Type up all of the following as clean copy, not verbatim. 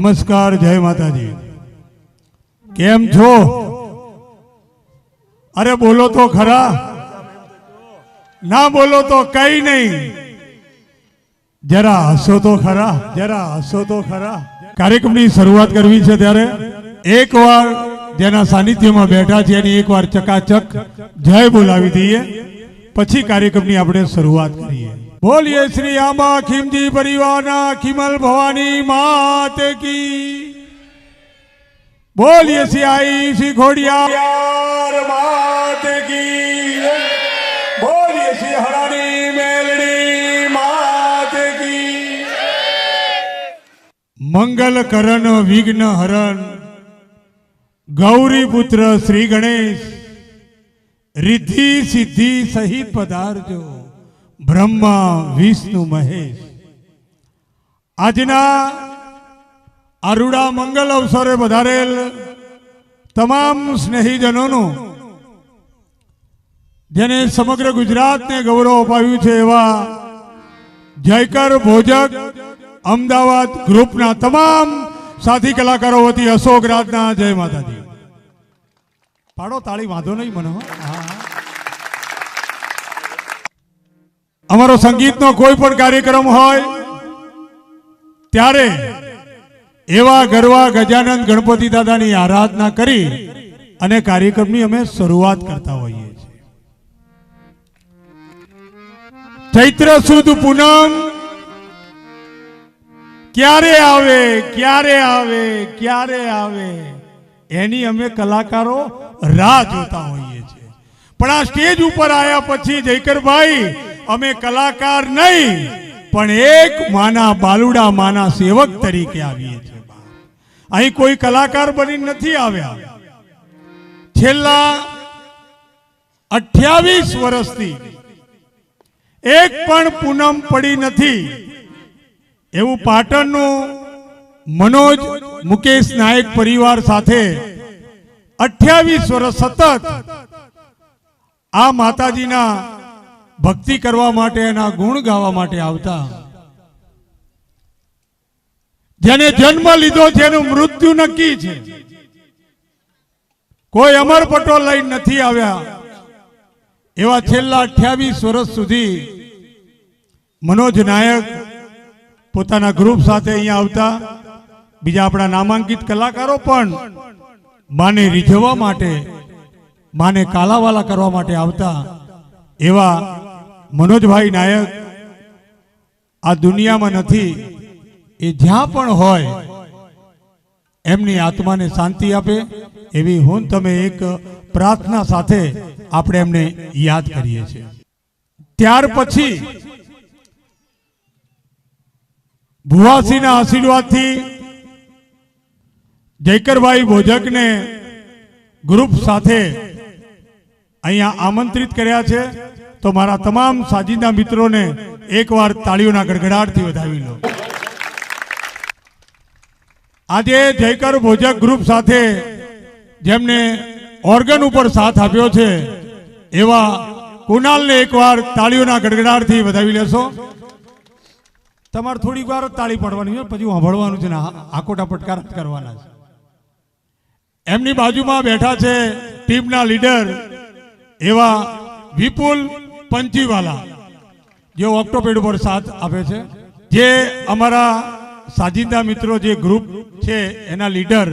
નમસ્કાર, જય માતાજી। કેમ છો? અરે બોલો તો ખરા, ના બોલો તો કઈ નહીં, જરા હસો તો ખરા, જરા હસો તો ખરા। કાર્યક્રમની શરૂઆત કરવી છે ત્યારે એકવાર જેના સાનિધ્યમાં બેઠા છે એની એકવાર ચકાચક જય બોલાવી દઈએ, પછી કાર્યક્રમની આપણે શરૂઆત કરીએ। बोलिए श्री आंबा खीमजी परिवारना खीमल भवानी मात की। बोलिए श्री आई श्री घोड़ियार मात की। बोलिए श्री हरानी मेलड़ी मात की। मंगल करण विघ्न हरण गौरी पुत्र श्री गणेश रिद्धि सिद्धि सहित पधारजो ब्रह्मा विष्णु महेश। आजना आरूड़ा मंगल अवसरे बधारेल तमाम स्नेहीजनों जेने समग्र गुजरात ने गौरव अपाव्યું છે એવા જયકર ભોજક અમદાવાદ ગ્રુપના તમામ સાથી કલાકારો વતી અશોક રાજના જય માતાજી। પાડો તાળી, વાંધો નહીં મને। અમારો સંગીતનો કોઈ પણ કાર્યક્રમ હોય ત્યારે એવા ગરવા ગજાનંદ ગણપતિ દાદાની આરાધના કરી અને કાર્યક્રમની અમે શરૂઆત કરતા હોઈએ છીએ। ચૈત્ર સુદ પૂનમ ક્યારે આવે, ક્યારે આવે, ક્યારે આવે એની અમે કલાકારો રાહ જોતા હોઈએ છીએ। પણ આ સ્ટેજ ઉપર આવ્યા પછી જયકરભાઈ અમે કલાકાર નહીં પણ એક માના બાલુડા માના સેવક તરીકે આવીએ છીએ। અહીં કોઈ કલાકાર બની નથી આવ્યા। છેલ્લા 28 વર્ષથી એક પણ પૂનમ પડી નથી એવું પાટણનું મનોજ મુકેશ નાયક પરિવાર સાથે 28 વર્ષ સતત આ માતાજીના ભક્તિ કરવા માટે એના ગુણ ગાવા માટે આવતા। જેને જન્મ લીધો છે એનું મૃત્યુ નક્કી છે। કોઈ અમર પટો લઈને નથી આવ્યા એવા છેલ્લા 28 વર્ષ સુધી મનોજ નાયક પોતાના ગ્રુપ સાથે અહીંયા આવતા। બીજા આપણા નામાંકિત કલાકારો પણ માને રીઝવવા માટે, માને કાલાવાલા કરવા માટે આવતા। એવા मनोजभाई नायक आ दुनिया में नहीं, ए ज्यां पण होय एमनी आत्मा ने शांति आपे एवी हूँ तमे एक प्रार्थना साथे आपणे एमने याद करीए छे। त्यार पछी भुवासीना आशीर्वाद थी जयकरभाई भोजक ने ग्रुप साथे अहींया आमंत्रित कर्या छे। तो मारा तमाम साजिदा मित्रों ने एक बार ताळीओना गड़गड़ाटथी वधावी लो। आजे जयकर भोजक ग्रुप साथे जेमने ऑर्गन ऊपर साथ आप्यो छे एवा कुणाल ने एक बार ताळीओना गड़गड़ाटथी वधावी लेशो। तमारे थोड़ी वार ताળી પડવાની છે, પછી સાંભળવાનું છે ને આકોટા પટકાર કરવાના છે। એમની બાજુમાં બેઠા છે ટીમના લીડર એવા વિપુલ पंचीवाला जो ऑक्टोपेड पर साथ आपे छे। जे अमरा साजिदा मित्रों जे ग्रुप छे एना लीडर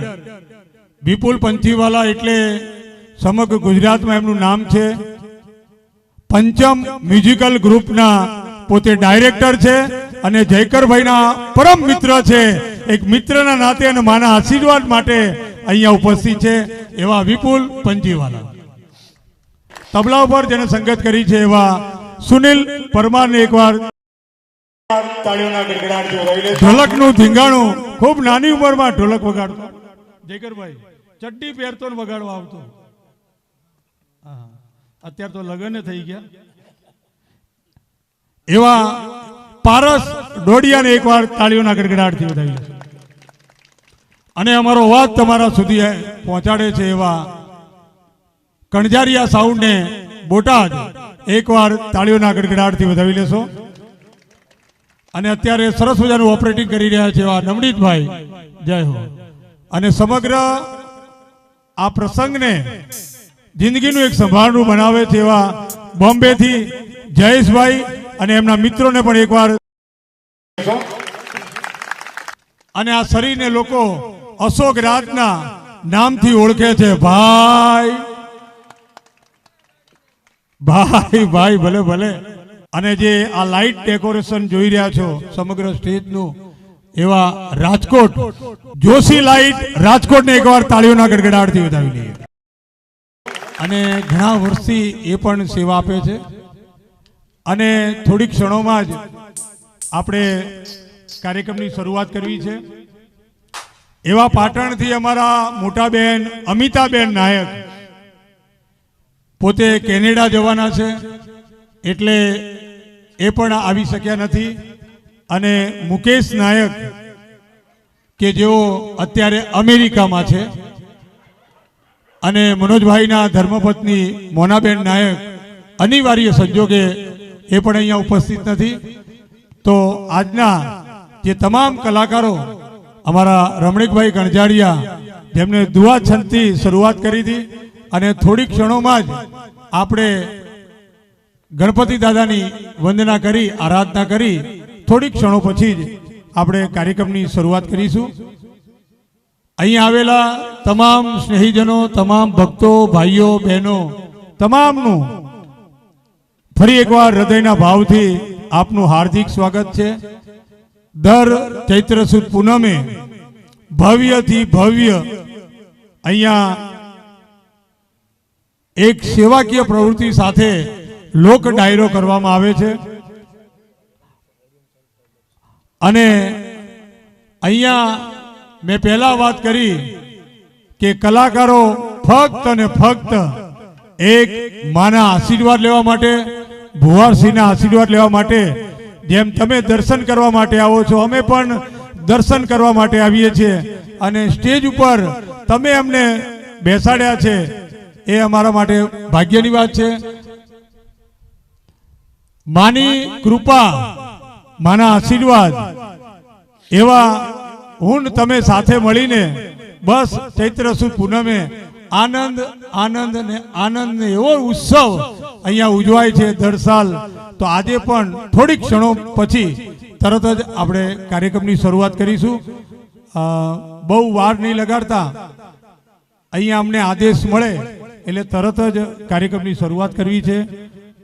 विपुल पंचीवाला एटले समग्र गुजरात में एमनुं नाम छे। पंचम म्यूजिकल ग्रुप ना पोते डायरेक्टर छे अने जयकर भाई ना परम मित्र छे। एक मित्र ना नाते अने माना आशीर्वाद माटे अहींया उपस्थित छे एवा विपुल पंचीवाला। तबला पर जेने संगत करी छे एवा सुनील परमार ने एक बार ढोलकनु धींगाणु खूब नानी उमर में ढोलक वगाड़तो जयकर भाई चड्डी पहेरतो ने वगाड़वा आवतो। अत्यार तो लग्न थई गया एवा पारस डोडिया ने एक बार ताळीओना गड़गड़ाटथी वधावी लेशो। अने अमारो अवाज तमारा सुधी पहोंचाडे छे एवा कणजारिया साउंड ने बोटाद एक बार ताळीओना गड़गड़ाटथी वधावी लेशो। अने अत्यारे सरस मजानुं ऑपरेटिंग करी रह्या छे एवा नवनीतभाई જય હો. અને સમગ્ર આ પ્રસંગને જિંદગીનું એક સંભાળનું બનાવે છે એવા બોમ્બેથી જયેશભાઈ અને એમના મિત્રોને પણ એકવાર, અને આ શરીરને લોકો અશોક રાજના નામથી ઓળખે છે. ભાઈ ભાઈ ભાઈ ભલે ભલે. અને જે આ લાઇટ ડેકોરેશન જોઈ રહ્યા છો સમગ્ર સ્ટેજનું, એવા રાજકોટ જોશી લાઇટ રાજકોટને એકવાર તાળીઓના ગડગડાટથી વધાવી લઈએ. અને ઘણા વર્ષથી એ પણ સેવા આપે છે. અને થોડી ક્ષણોમાં જ આપણે કાર્યક્રમની શરૂઆત કરવી છે. એવા પાટણથી અમારા મોટા બહેન અમિતાબેન નાયક પોતે કેનેડા જવાના છે, એટલે એ પણ આવી શક્યા નથી. અને મુકેશ નાયક કે જેઓ અત્યારે અમેરિકામાં છે, અને મનોજભાઈના ધર્મપત્ની મોનાબેન નાયક અનિવાર્ય સંજોગે એ પણ અહીંયા ઉપસ્થિત નથી. તો આજના જે તમામ કલાકારો, અમારા રમણીકભાઈ ગણજાડિયા જેમને દુઆ છંદથી શરૂઆત કરી હતી, અને થોડી ક્ષણોમાં જ આપણે ગણપતિ દાદાની વંદના કરી, આરાધના કરી, થોડી ક્ષણો પછી જ આપણે કાર્યક્રમની શરૂઆત કરીશું. અહીં આવેલા તમામ સ્નેહીજનો, તમામ ભક્તો, ભાઈઓ બહેનો, તમામનું ફરી એકવાર હૃદયના ભાવથી આપનું હાર્દિક સ્વાગત છે. દર ચૈત્ર સુદ પૂનમે ભવ્યથી ભવ્ય અહીંયા એક સેવાકીય પ્રવૃત્તિ સાથે લોક ડાયરો કરવામાં આવે છે. અને અહીંયા મેં પહેલા વાત કરી કે કલાકારો ફક્ત અને ફક્ત એક માના આશીર્વાદ લેવા માટે, ભુવારસિંહના આશીર્વાદ લેવા માટે, જેમ તમે દર્શન કરવા માટે આવો છો, અમે પણ દર્શન કરવા માટે આવીએ છીએ. અને સ્ટેજ ઉપર તમે અમને બેસાડ્યા છે એ અમારા માટે ભાગ્યની વાત છે. માની કૃપા, માના આશીર્વાદ એવા હું તમે સાથે મળીને બસ ચૈત્ર સુદ પૂનમે આનંદ આનંદ ને આનંદ ને એવો ઉત્સવ અહીંયા ઉજવાય છે દર સાલ. તો આજે પણ થોડીક ક્ષણો પછી તરત જ આપણે કાર્યક્રમની શરૂઆત કરીશું. બહુ વાર નહીં લગાડતા, અહીંયા અમને આદેશ મળે એટલે તરત જ કાર્યક્રમની શરૂઆત કરવી છે.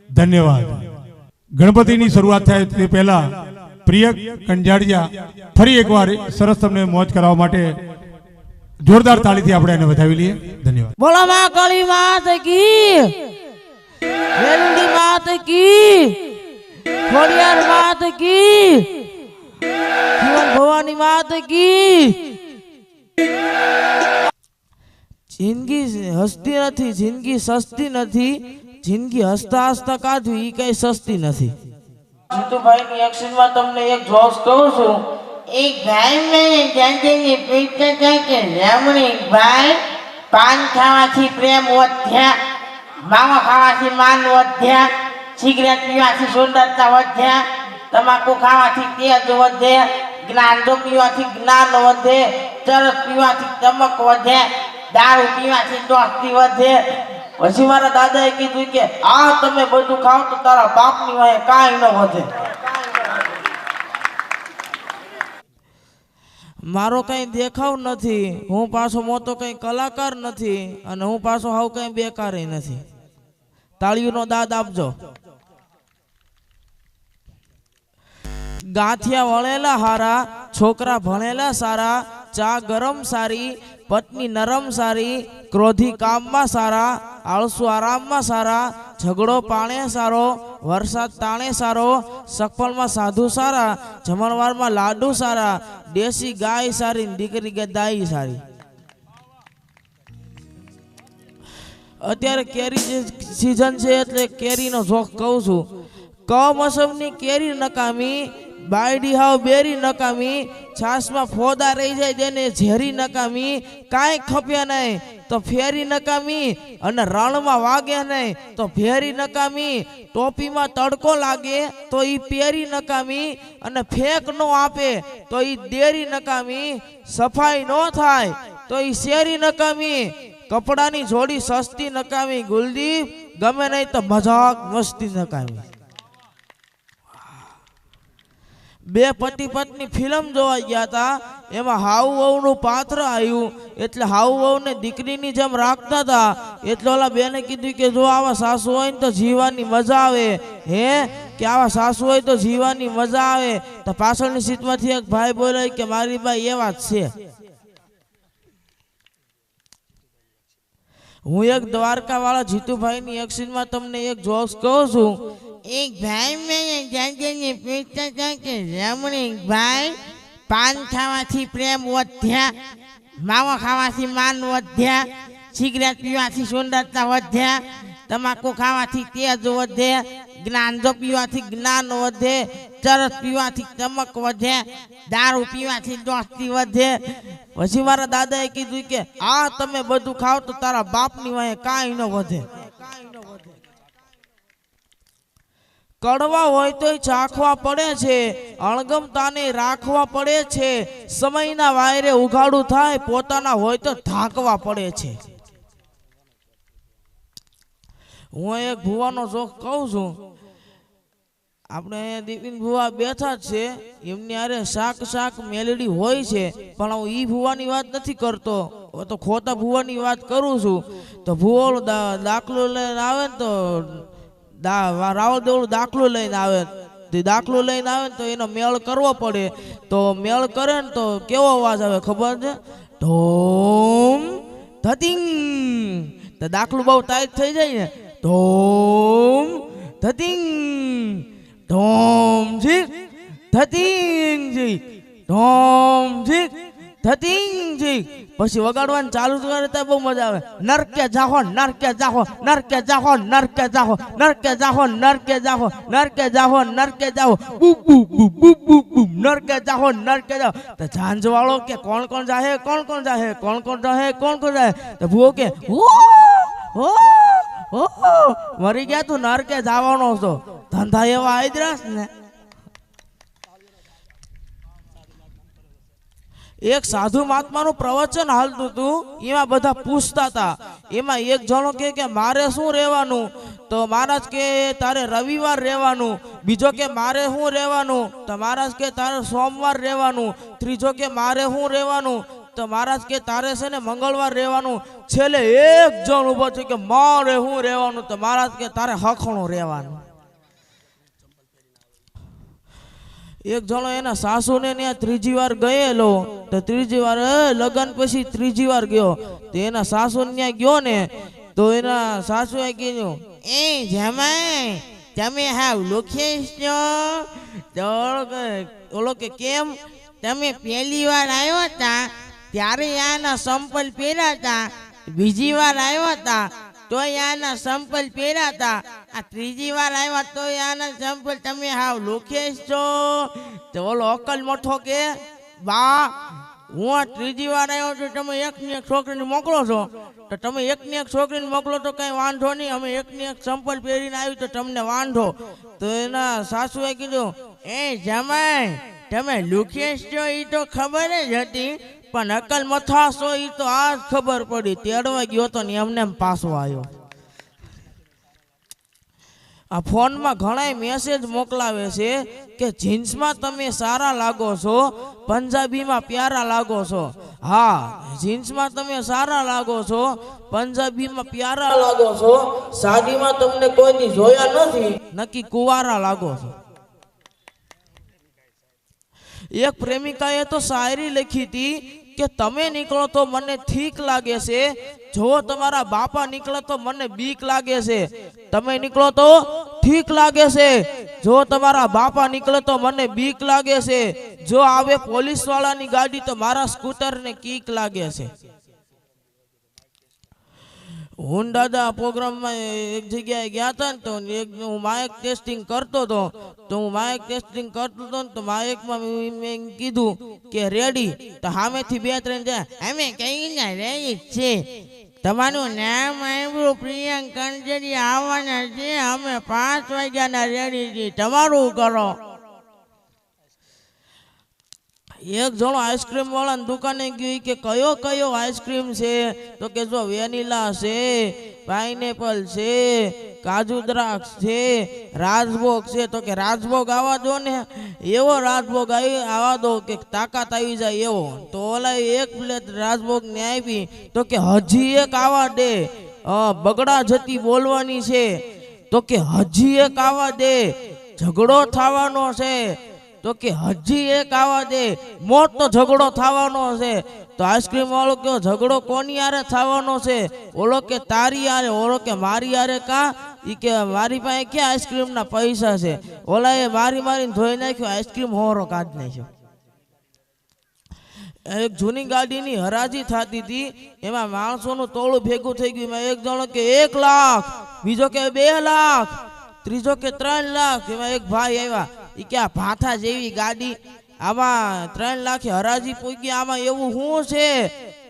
ધન્યવાદ. ગણપતિની શરૂઆત થાય તે પહેલા પ્રિય કંજાડિયા ફરી એકવાર સરસ તમને મોજ કરાવવા માટે જોરદાર તાળીથી આપણે એને વધાવી લઈએ. ધન્યવાદ. બોલો માં કાળી માત કી, વેલડી માત કી, ખોડિયાર માત કી, જીવન ભવાની માત કી. જિંદગી હસતી નથી, જિંદગી સસ્તી નથી, જિંદગી હસતા હસતા કાઢવી ઈ કઈ સસ્તી નથી. જીતુભાઈ ની એક્શનમાં તમને એક જોક્સ કહું છું. એક ભાઈ મને જાતિને પૂછતા કે રમણીક ભાઈ, પાન ખાવાથી પ્રેમ વધ્યા, માવા ખાવાથી માન વધ્યા, સિગરેટ પીવાથી સુંદરતા વધ્યા, તમાકુ ખાવાથી તેજ વધે, ગાંજો પીવાથી જ્ઞાન વધે, ચરસ પીવાથી ચમક વધે, દારૂ પીવાથી દોસ્તી વધે. પછી મારા દાદાએ કીધું કે આ તમે બધું ખાવ તો તારા બાપની વાંહે કાંઈ ન વધે. મારો કઈ દેખાવ નથી, હું પાછો મોટો કઈ કલાકાર નથી, અને હું પાછો હાવ કઈ બેકાર નથી. તાળીઓનો દાદ આપજો. ગાંઠિયા વળેલા હારા, છોકરા ભણેલા સારા, ચા ગરમ સારી, પત્ની નરમ સારી, ક્રોધી કામમાં સારા, આળસુ આરામમાં સારા, ઝઘડો પાણે સારો, વરસાદ તાણે સારો, સફળમાં સાધુ સારા, જમણવારમાં લાડુ સારા, દેશી ગાય સારી, દીકરી ગદાઈ સારી. અત્યારે કેરી સિઝન છે એટલે કેરીનો જોક કહું છું. કમોસમની કેરી નકામી, બાયડી હાવ બેરી નકામી, છાસમાં ફોદા રહી જાય તેને ઝેરી નકામી, કાંઈ ખપ્યા નહીં તો ફેરી નકામી, અને રણમાં વાગે નહીં તો ફેરી નકામી, ટોપીમાં તડકો લાગે તો ઈ પેરી નકામી, અને ફેંક નો આપે તો ઈ દેરી નકામી, સફાઈ નો થાય તો ઈ શેરી નકામી, કપડાની જોડી સસ્તી નકામી, ગુલદીપ ગમે નહીં તો મજાક મસ્તી નકામી. બે પતિ પત્ની ફિલ્મ જોવા ગયા હતા, એમાં હાઉ વહુનું પાત્ર આવ્યું, એટલે હાઉ વહુને દીકરીની જેમ રાખતા હતા, એટલે ઓલા બેને કીધું કે જો આવા સાસુ હોય ને તો જીવવાની મજા આવે, હે કે આવા સાસુ હોય તો જીવવાની મજા આવે. તો પાછળની સીટમાંથી એક ભાઈ બોલે કે મારી ભાઈ એવા જ છે. હું એક દ્વારકા વાળા જીતુભાઈની એક સીનમાં તમને એક જોક્સ કહું છું. એક ભાઈ મેં જાગીને પૂછતા હતા કે રમણીક ભાઈ, પાન ખાવાથી પ્રેમ વધ્યા, માવો ખાવાથી માન વધ્યા, સિગરેટ પીવાથી સુંદરતા વધ્યા, તમાકુ ખાવાથી તેજ વધે, ગાંજો પીવાથી જ્ઞાન વધે, ચરસ પીવાથી ચમક વધે, દારૂ પીવાથી દોસ્તી વધે. પછી મારા દાદાએ કીધું કે આ તમે બધું ખાવ તો તારા બાપની વાંહે કાંઈ ન વધે. કડવા હોય તોય ચાખવા પડે છે, અણગમતાને રાખવા પડે છે, સમયના વાયરે ઉઘાડું થાય, પોતાના હોય તો ઢાંકવા પડે છે. હું એક ભુવાનો જોક કહું છું. આપણે અહીંયા દીપિન ભુવા બેઠા જ છે, એમની આરે શાક મેલડી હોય છે, પણ હું ઈ ભુવાની વાત નથી કરતો, તો ખોટા ભુવાની વાત કરું છું. તો ભુવો દાખલો લઈને આવે ને તો રાવળ દેવળું દાખલો લઈને આવે, દાખલો લઈને આવે ને તો એનો મેળ કરવો પડે. તો મેળ કરે ને તો કેવો અવાજ આવે ખબર છે? ઢોમ ધતિંગ. તો દાખલું બહુ ટાઈટ થઈ જાય ને, ઢોમ ધતિંગ, ઢોમ જી ધતિંગ જી, ઢોમ જી ધતિંગ જી. પછી વગાડવાનું ચાલુ કરે તો બહુ મજા આવે. નરકે જાહો, નરકે જાહો, નરકે જાહો, નરકે જાહો, નરકે જાહો, નરકે જાહો, નરકે જાહો, નરકે જાહો, બુ બુ બુ બુ બુ બુ, નરકે જાહો, નરકે જાહો. તો ઝાંઝવાળો કે કોણ કોણ જાહે, કોણ કોણ જાહે, કોણ કોણ જાહે, કોણ કોણ જાહે. તો ભૂવો કે મરી ગયા તું નરકે જવાનો છો. ધંધા એવા આદરાસ ને. એક સાધુ મહાત્માનું પ્રવચન હાલતું હતું, એમાં બધા પૂછતા હતા. એમાં એક જણો કે મારે શું રહેવાનું? તો મહારાજ કે તારે રવિવાર રહેવાનું. બીજો કે મારે શું રહેવાનું? તો મહારાજ કે તારે સોમવાર રહેવાનું. ત્રીજો કે મારે શું રહેવાનું? તો મહારાજ કે તારે છે ને મંગળવાર રહેવાનું. છેલ્લે એક જણ ઉભો છે કે મારે શું રહેવાનું? તો મહારાજ કે તારે હખણું રહેવાનું. એક જણો એના સાસુને ત્યાં ત્રીજી વાર ગયેલો. તો ત્રીજી વાર લગ્ન પછી ત્રીજી વાર ગયો. તો એના સાસુ ત્યાં ગયો ને, તો એના સાસુએ કીધું, એ જમાઈ તમે હાવ લુખેશ છો? તો ઓલો કે કેમ? તમે પહેલી વાર આવ્યો હતા ત્યારે આના સંપલ પહેર્યા હતા, બીજી વાર આવ્યો હતા તો આના સંપલ પહેર્યા હતા, આ ત્રીજી વાર આવ્યા તો આના સંપલ. તમે હાવ લુખેશ છો? તો ઓલો અકલ મોઠો કે બા હું ત્રીજી વાર આવ્યો છું, તમે એકની એક છોકરીને મોકલો છો, તો તમે એકની એક છોકરીને મોકલો તો કઈ વાંધો નહીં, અમે એકની એક સંપલ પહેરીને આવ્યું તો તમને વાંધો. તો એના સાસુએ કીધું, એ જમાઈ તમે લુખેશ છો એ તો ખબર જ હતી, પણ અકલ મથા છો એ તો આજ ખબર પડી. તેડવા ગયો તો ને એમને પાછો આવ્યો. આ ફોનમાં ઘણા મેસેજ મોકલાવે છે કે જીન્સમાં તમે સારા લાગો છો, પંજાબીમાં પ્યારા લાગો છો. હા, જીન્સમાં તમે સારા લાગો છો, પંજાબીમાં પ્યારા લાગો છો, સાડીમાં તમને કોઈની જોયા નથી, નક્કી કુંવારા લાગો છો. એક પ્રેમિકાએ તો શાયરી લખી હતી કે તમે નીકળો તો મને ઠીક લાગે છે, જો તમારા બાપા નીકળે તો મને બીક લાગે છે. તમે નીકળો તો ઠીક લાગે છે, જો તમારા બાપા નીકળે તો મને બીક લાગે છે, જો આવે પોલીસ વાળાની ગાડી તો મારા સ્કૂટરને કીક લાગે છે. હું દાદા પ્રોગ્રામમાં એક જગ્યાએ ગયા હતા ને તો હું માઇક ટેસ્ટિંગ કરતો હતો તો ને માઇકમાં મેં કીધું કે રેડી તો સામેથી 2-3 જાય અમે કઈ ના રેડી છે તમારું નામ આવ્યું પ્રિયંક કંજરી આવવાના છે અમે 5 વાગ્યાના રેડી છીએ તમારું કરો એક જણો આઈસ્ક્રીમ વાળાની દુકાને ગયો કે કયો આઈસ્ક્રીમ છે તો કે જો વેનીલા છે પાઇનેપલ છે કાજુ દ્રાક્ષ છે રાજભોગ છે તો કે રાજભોગ આવવા દો ને એવો રાજભોગ આવવા દો કે તાકાત આવી જાય એવો તો ઓલા એક પ્લેટ રાજભોગ ને આપી તો કે હજી એક આવવા દે બગડા જતી બોલવાની છે તો કે હજી એક આવવા દે ઝઘડો થવાનો છે તો કે હજી એક આવવા દે મોટો ઝઘડો થવાનો છે તો આઈસ્ક્રીમ વાળો કયો ઝઘડો કોની હારે થવાનો છે ઓલો કે તારી હારે ઓલો કે મારી હારે કા ઈ કે મારી પાસે ક્યાં આઈસ્ક્રીમ ના પૈસા છે ઓલા એ મારીને ધોઈ નાખ્યો આઈસ્ક્રીમ હોરો કાઢી નાખ્યો એક જૂની ગાડીની હરાજી થતી હતી એમાં માણસોનું ટોળું ભેગું થઈ ગયું એમાં એક જણો કે 1 લાખ બીજો કે 2 લાખ ત્રીજો કે 3 લાખ એમાં એક ભાઈ આવ્યા ઈ કે આ ભાથા જેવી ગાડી આમાં 3 લાખે હરાજી પૂગી આમાં એવું શું છે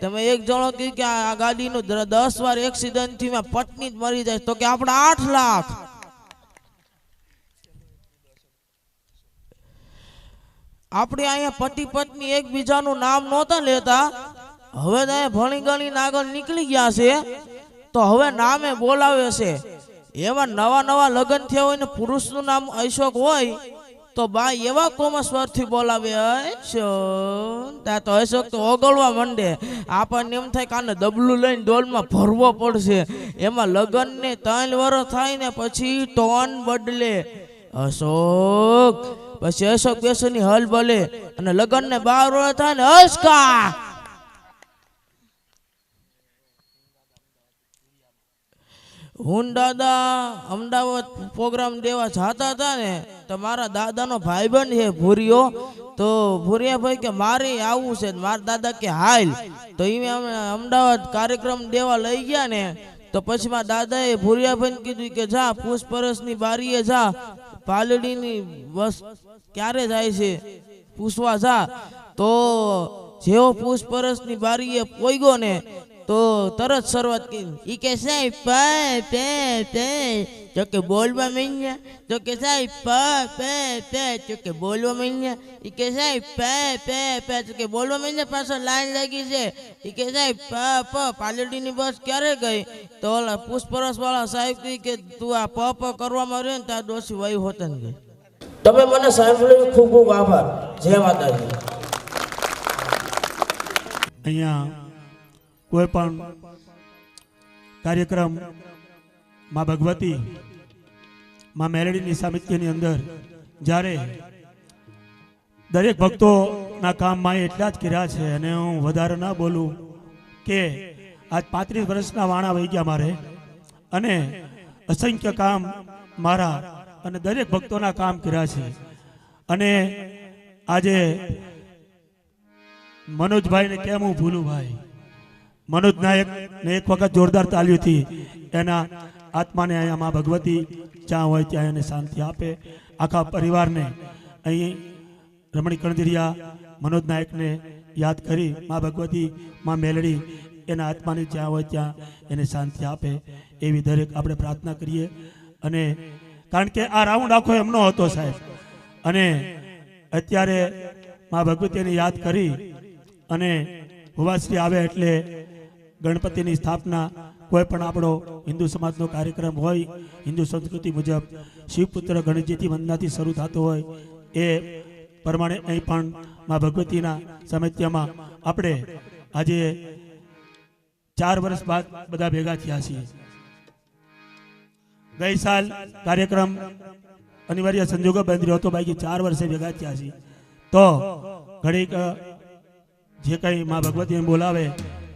તમે એક જણો કહ્યું કે આ ગાડીનું 10 વાર એક્સિડન્ટ થી પત્ની જ મરી જાય તો કે આપણે 8 લાખ આપણે અહીંયા પતિ પત્ની એકબીજાનું નામ નહોતા લેતા હવે તો ભણી ગણીને આગળ નીકળી ગયા છે તો હવે નામે બોલાવે છે એવા નવા લગ્ન થયા હોય ને પુરુષનું નામ અશોક હોય તો બા એવા કોમસ્વરથી બોલાવે તા તો અશોક તો ઓગળવા માંડે આપણને એમ થાય કાને દબલું લઈને ડોલમાં ભરવો પડશે એમાં લગ્ન ને 3 વર્ષ થાય ને પછી ટોન બદલે અશોક પછી અશોક બેસની હલ બલે અને લગ્ન ને 12 વર્ષ થાય ને અશકા હું દાદા અમદાવાદ પ્રોગ્રામ દેવા જતા હતા ને તો મારા દાદાનો ભાઈબંધ છે ભૂરિયો તો ભૂરિયા ભાઈ કે મારે આવવું છે મારા દાદા કે હાલ તો એ અમદાવાદ કાર્યક્રમ દેવા લઈ ગયા ને તો પછી મારા દાદાએ ભૂરિયા ભાઈને કીધું કે જા પૂછપરછની બારીએ જા પાલડીની બસ ક્યારે જાય છે પૂછવા જા તો જેવો પૂછપરછની બારીએ પોઈગો ને તો તરત શરૂઆત કરી ઈ કે સાહેબ તો કે બોલવા માંડ્યા તો કે સાહેબ તો કે બોલવા માંડ્યા ઈ કે સાહેબ તો કે બોલવા માંડ્યા પાછળ લાઈન લાગી છે ઈ કે સાહેબ પાલડીની બસ ક્યારે ગઈ તો ઓલા પૂછપરછ વાળા સાહેબ કહી કે તું આ પ કરવામાં રહ્યો ને ત્યાં ડોસી વાયુ હોતા ને ગઈ તમે મને સાંભળ્યું ખૂબ ખૂબ આભાર જય માતાજી અહીંયા કોઈ પણ કાર્યક્રમ માં ભગવતી માં મેલડીની સામિત્યની અંદર જ્યારે દરેક ભક્તોના કામમાં એટલા જ કર્યા છે અને હું વધારે ના બોલું કે આજ 35 વર્ષના વાણા વહી ગયા મારે અને અસંખ્ય કામ મારા અને દરેક ભક્તોના કામ કર્યા છે અને આજે મનોજભાઈને કેમ હું ભૂલું ભાઈ મનોજ નાયક ને એક વખત જોરદાર તાલીઓથી એના આત્માને અહીંયા માં ભગવતી જ્યાં હોય ત્યાં એને શાંતિ આપે આખા પરિવારને અહીં રમણી કણજરિયા મનોજ નાયકને યાદ કરી માં ભગવતી માં મેલડી એના આત્માને જ્યાં હોય ત્યાં એને શાંતિ આપે એવી દરેક આપણે પ્રાર્થના કરીએ અને કારણ કે આ રાઉન્ડ આખો એમનો હતો સાહેબ અને અત્યારે માં ભગવતીને યાદ કરી અને ભુવાશ્રી આવે એટલે ગણપતિની સ્થાપના કોઈ પણ આપણો હિન્દુ સમાજનો કાર્યક્રમ હોય હિન્દુ સંસ્કૃતિ મુજબ શિવપુત્ર ગણેશજીથી વંદનાથી શરૂ થતો હોય એ પ્રમાણે અહીં પણ માં ભગવતીના સામિત્યમાં આપણે આજે 4 વર્ષ બાદ બધા ભેગા થયા છીએ ગઈ સાલ કાર્યક્રમ અનિવાર્ય સંજોગો બંધ રહ્યો હતો બાકી 4 વર્ષે ભેગા થયા છીએ તો ઘડીક જે કંઈ માં ભગવતીને બોલાવે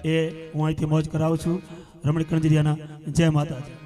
એ હું અહીંથી મોજ કરાવું છું રમણી કણજરિયાના જય માતાજી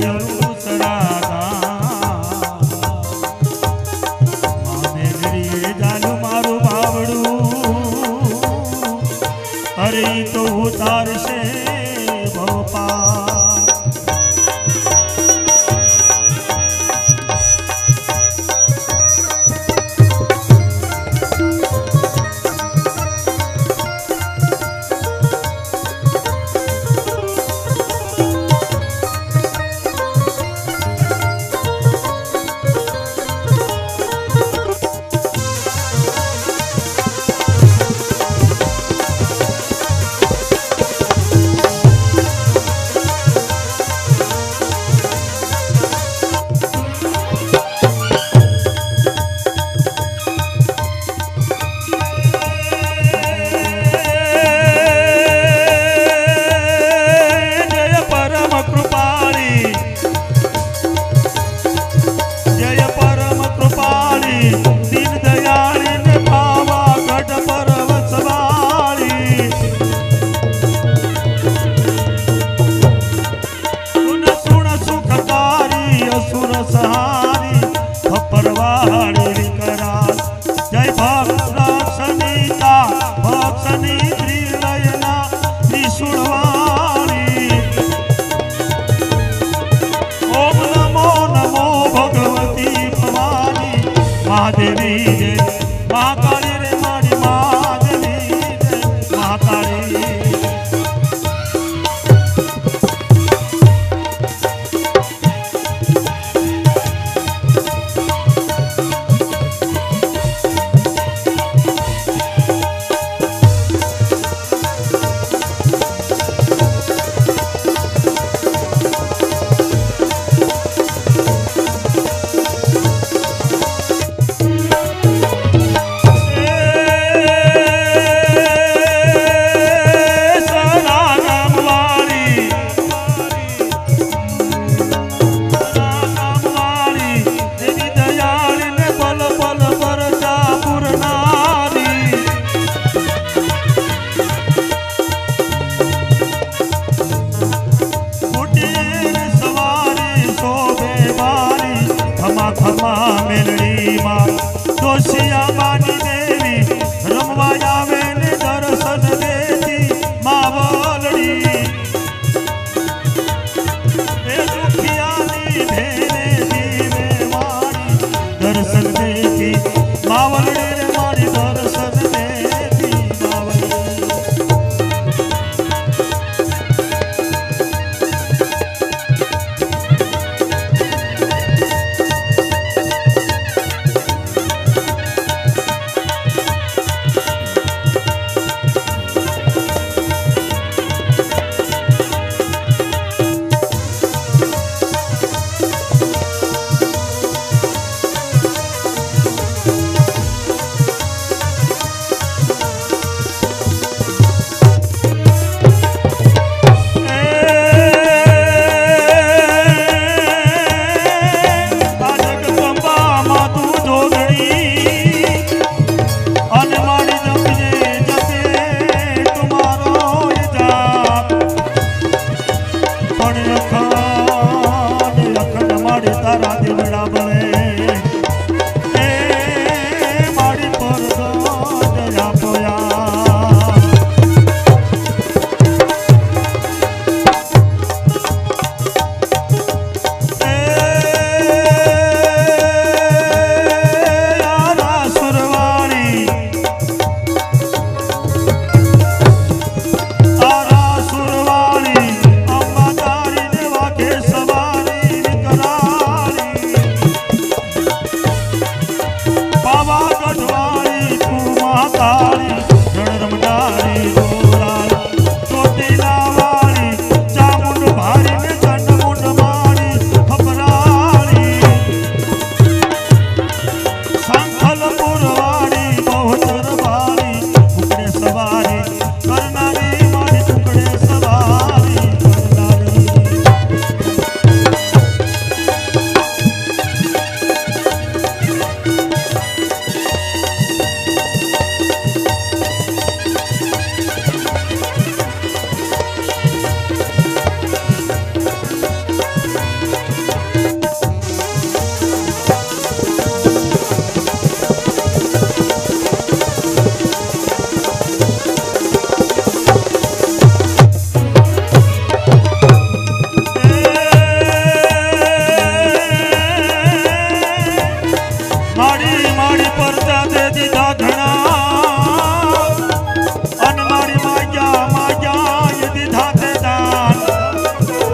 આવ્યું સડાગા મેલડીએ જાનું મારું બાવડું અરે ઈ તો ઉતારશે ભોપા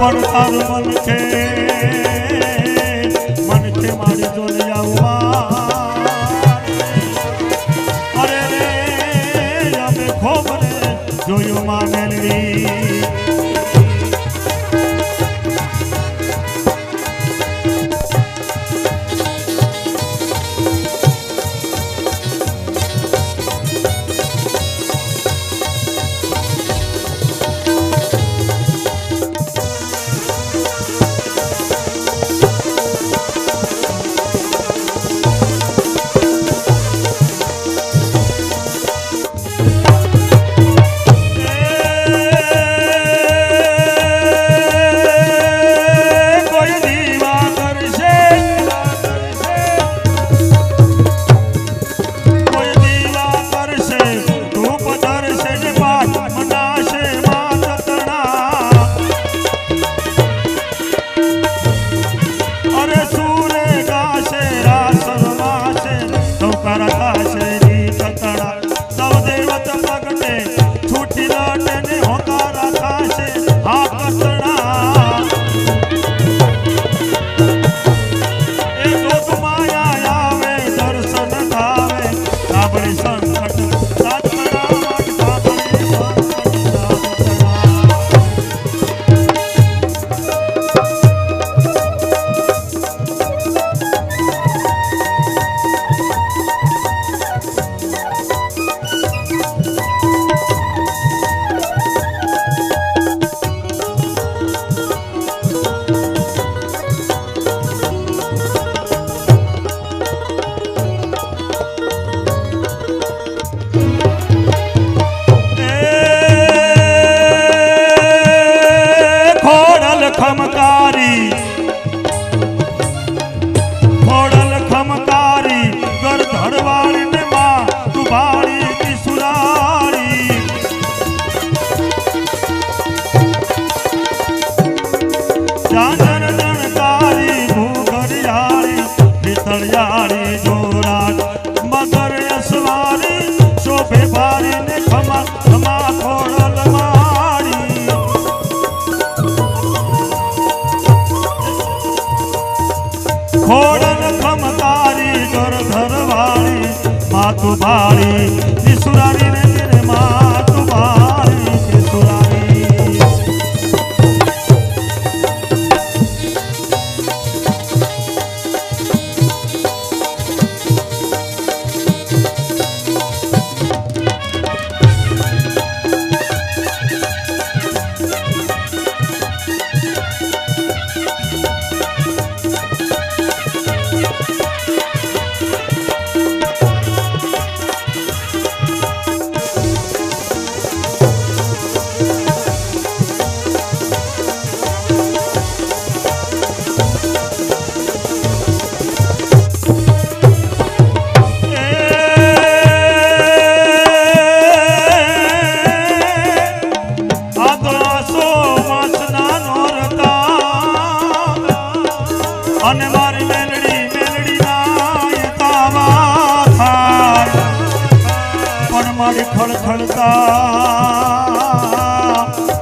પણ તારું મન કે મારી જોઈ આવું અરે રે અમે ખોબ રે જોયું માં મેલડી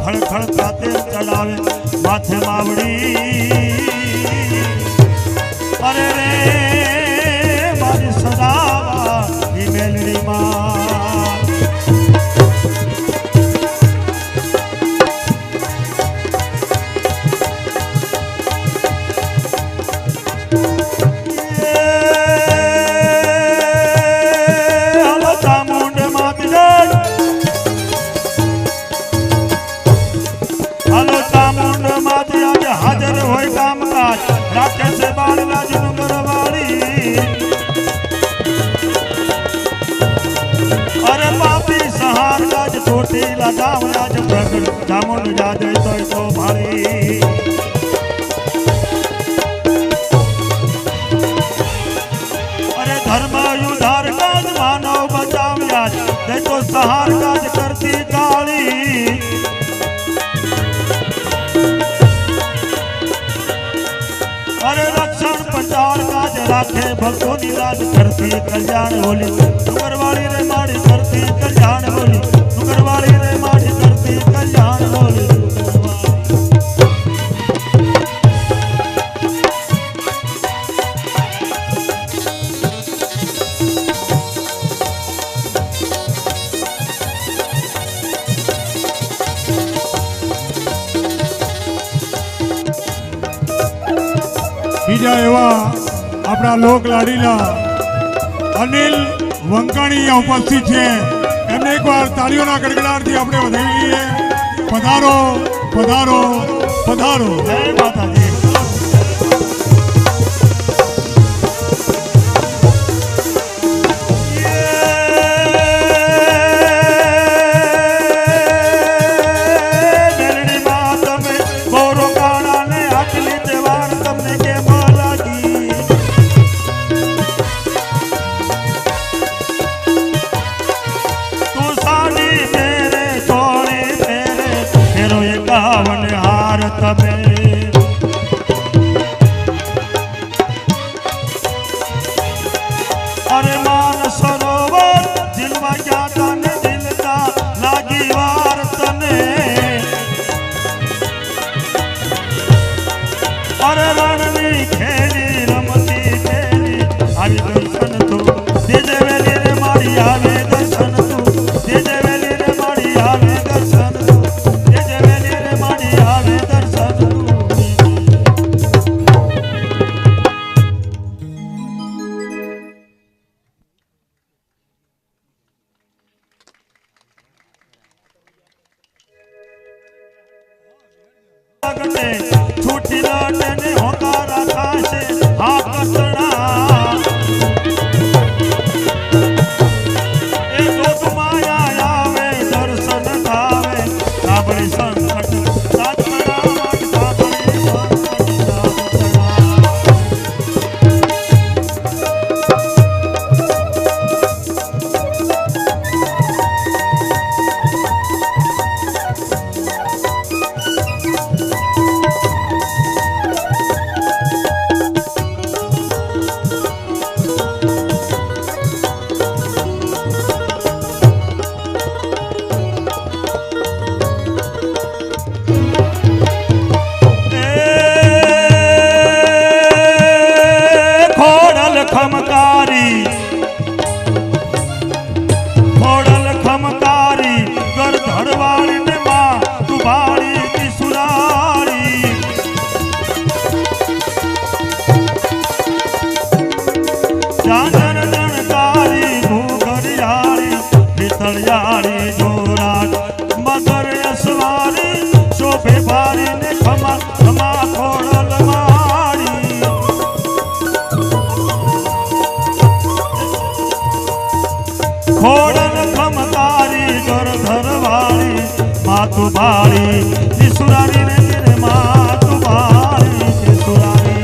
ખળખળતા તેલ ચડાવે માથે માવડી અરે રે મારી સદા મેલડી માં सहार काज करती काली अरे रक्षण प्रचार काज राखे भक्तों की राज करती कल्याण होली डुंगरवाड़ी रे माड़ी करती कल्याण होली डुंगरवाड़ी रे माड़ी करती कल्याण होली બીજા એવા આપણા લોક લાડીલા અનિલ વંકાણી અહીંયા ઉપસ્થિત છે. એમને એકવાર તાળીઓના ગડગડાટથી આપણે વધાવી લઈએ. પધારો પધારો પધારો. જય માતાજી. अरे मान सरोवर दिलवा जाता ने दिलता लागी वार तने अरे रणनी खेली रमती खेली आज दर्शन तू तेजे वेली रे मारी आवे दर्शन तू तेजे वेली रे मारी आवे दर्शन तू तेजे वेली रे मारी आवे दर्शन तू. छूटी लौटने होकारा खासे हाँ कटना ए लोक माया आवे दर्शन धावे साबरी संकट साधना मत साबरी संकट साधना. खमकारी खोड़ल खमकारी कर धरवाड़ी ने माँ तू बाड़ी की सुरारी चांदन जनकारी भूगरियारी पितलियारी जोराट मगर यसवारी शोभे बारी ने खमा खमा खोड़ल मारी खोड़न खमकारी कर धरवाड़ी मातु बाड़ी त्रिसुरारी ने तेरे मातु बाड़ी त्रिसुरारी.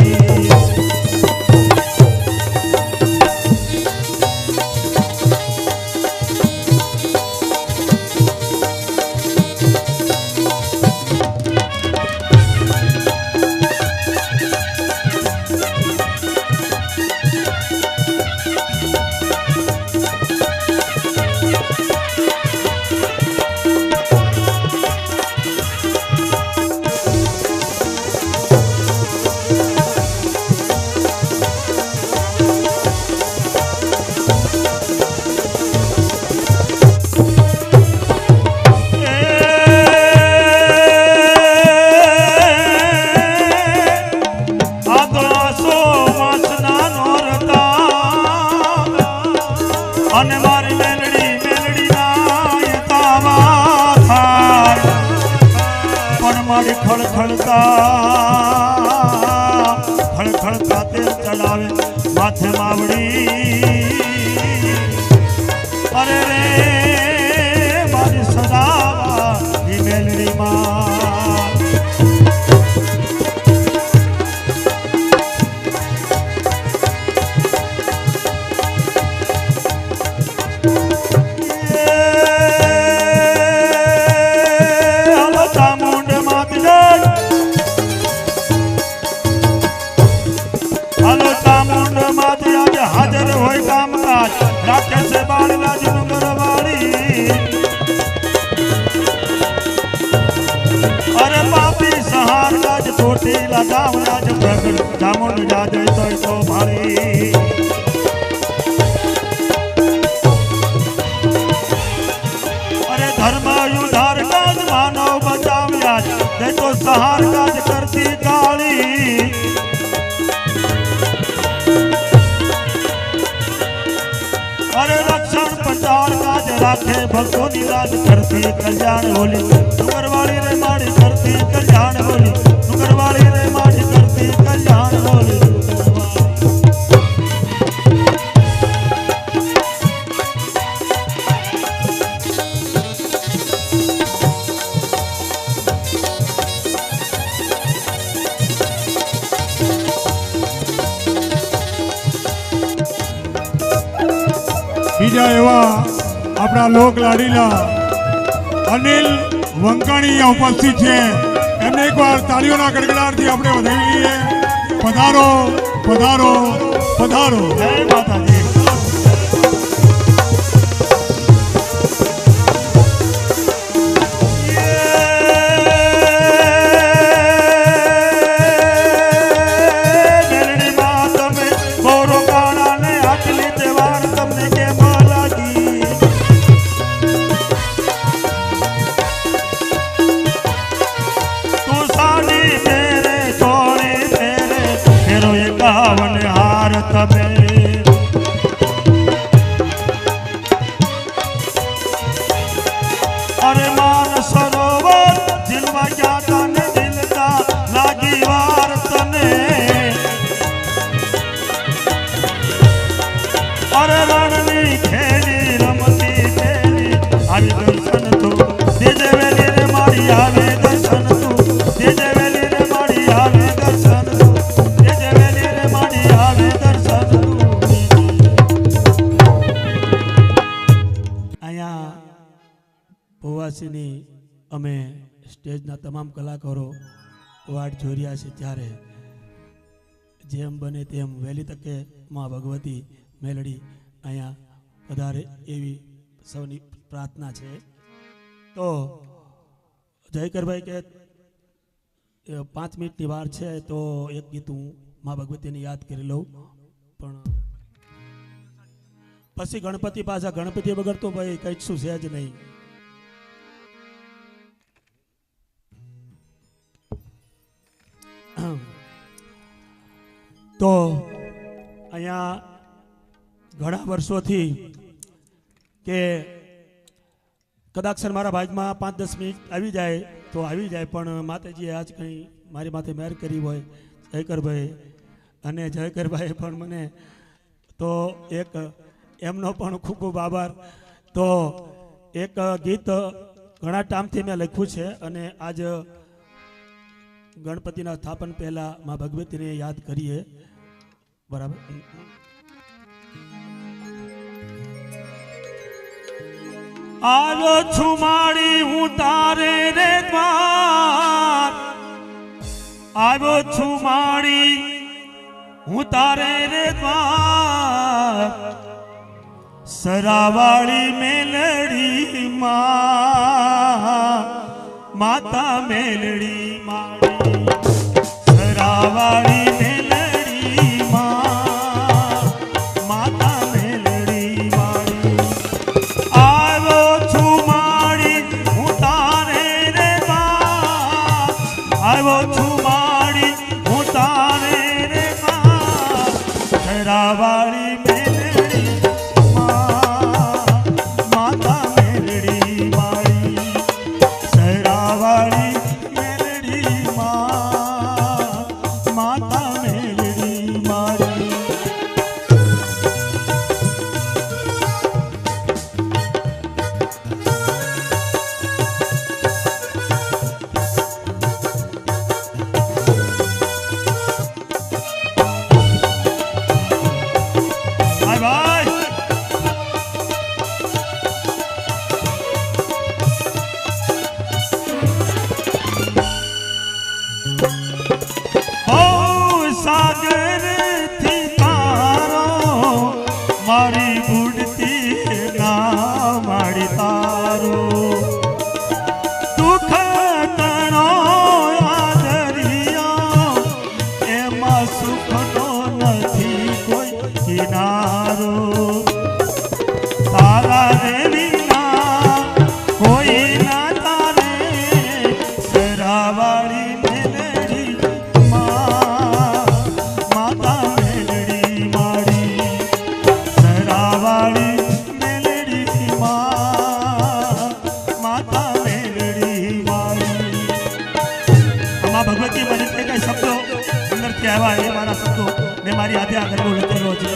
અને મારી મેલડી મેલડી ના તાવા થાય પણ મારી ખળખળતા તેલ ચડાવે માથે માવડી અરે રે મારી સદા એ મેલડી માં हाजर होय कामकाज राखे से बाळना जुगरवाड़ी अरे पापी सहार राज छोटी लगाव राज प्रगट चामुंड जाजय तो भारी अरे धर्म युधार काज मानव बचाव आज देखो सहार काज करती काली राखे भक्तों ની લાજ કરતી કલ્યાણ બોલી ડુંગરવાળી રે માડી કરતી કલ્યાણ બોલી ડુંગરવાળી રે માડી કરતી કલ્યાણ બોલી બીજા એવા આપણા લોક લાડીલા અનિલ વંકાણી અહીંયા ઉપસ્થિત છે એમને એકવાર તાળીઓના ગડગડાટથી આપણે વધાવી લઈએ. પધારો પધારો પધારો. જય માતાજી. अरे मान सरोवर जिलवा जाता ने दिलता लागी वार तने अरे रણની ખેલી રમતી ખેલી આવી દર્શન તું દેજે વેલી રે મારી આવે દર્શન તું દેજે વેલી રે મારી આવે દર્શન તું દેજે વેલી રે મારી આવે દર્શન તું અહીંયા ભુવાસીની અમે સ્ટેજના તમામ કલાકારો વાટ જોઈ રહ્યા છે ત્યારે જેમ બને તેમ વહેલી તકે માં ભગવતી મેલડી અહીંયા વધારે એવી સૌની પ્રાર્થના છે. તો જયકરભાઈ કે 5 મિનિટની વાર છે તો એક ગીત હું માં ભગવતીને યાદ કરી લઉં પણ પછી ગણપતિ પાછા ગણપતિ વગર તો ભાઈ કંઈ શું છે જ નહીં. તો અહીંયા ઘણા વર્ષોથી કે કદાચ મારા ભાગમાં 5-10 મિનિટ આવી જાય તો આવી જાય પણ માતાજીએ આજ કંઈ મારી માથે મહેર કરી હોય જયકરભાઈ અને જયકરભાઈ પણ મને તો એક એમનો પણ ખૂબ ખૂબ આભાર. તો એક ગીત ઘણા ટાઈમથી મેં લખ્યું છે અને આજ ગણપતિના સ્થાપન પહેલા માં ભગવતીને યાદ કરીએ બરાબર. આવ્યો છું માડી હું તારે રે દ્વાર આવ્યો છું માડી હું તારે રે દ્વાર સરાવાળી મેલડી માં માતા મેલડી માડી સરાવાળી મેલડી માં માતા મેલડી માડી આવ્યો છું માડી હું તારે રે દ્વાર આવ્યો છું માડી હું તારે રે દ્વાર સરાવાળી મેલડી માતા મેલડી માડી સરાવાળી મેલડી માતા મેલડી માડી. Bye bye. સાગરથી તારો મારી બુડતી ના માડી તારો દુઃખ તણો આદરિયો એમાં સુખનો નથી કોઈ કિનારો તારા રે વિના કોઈ ના તારે સરાવાળી મેલડી માં ભગવતી મને જે કઈ શબ્દો અંદરથી આવ્યા એ મારા શબ્દો મેં મારી હાથે આ ગરબો લખેલો છે.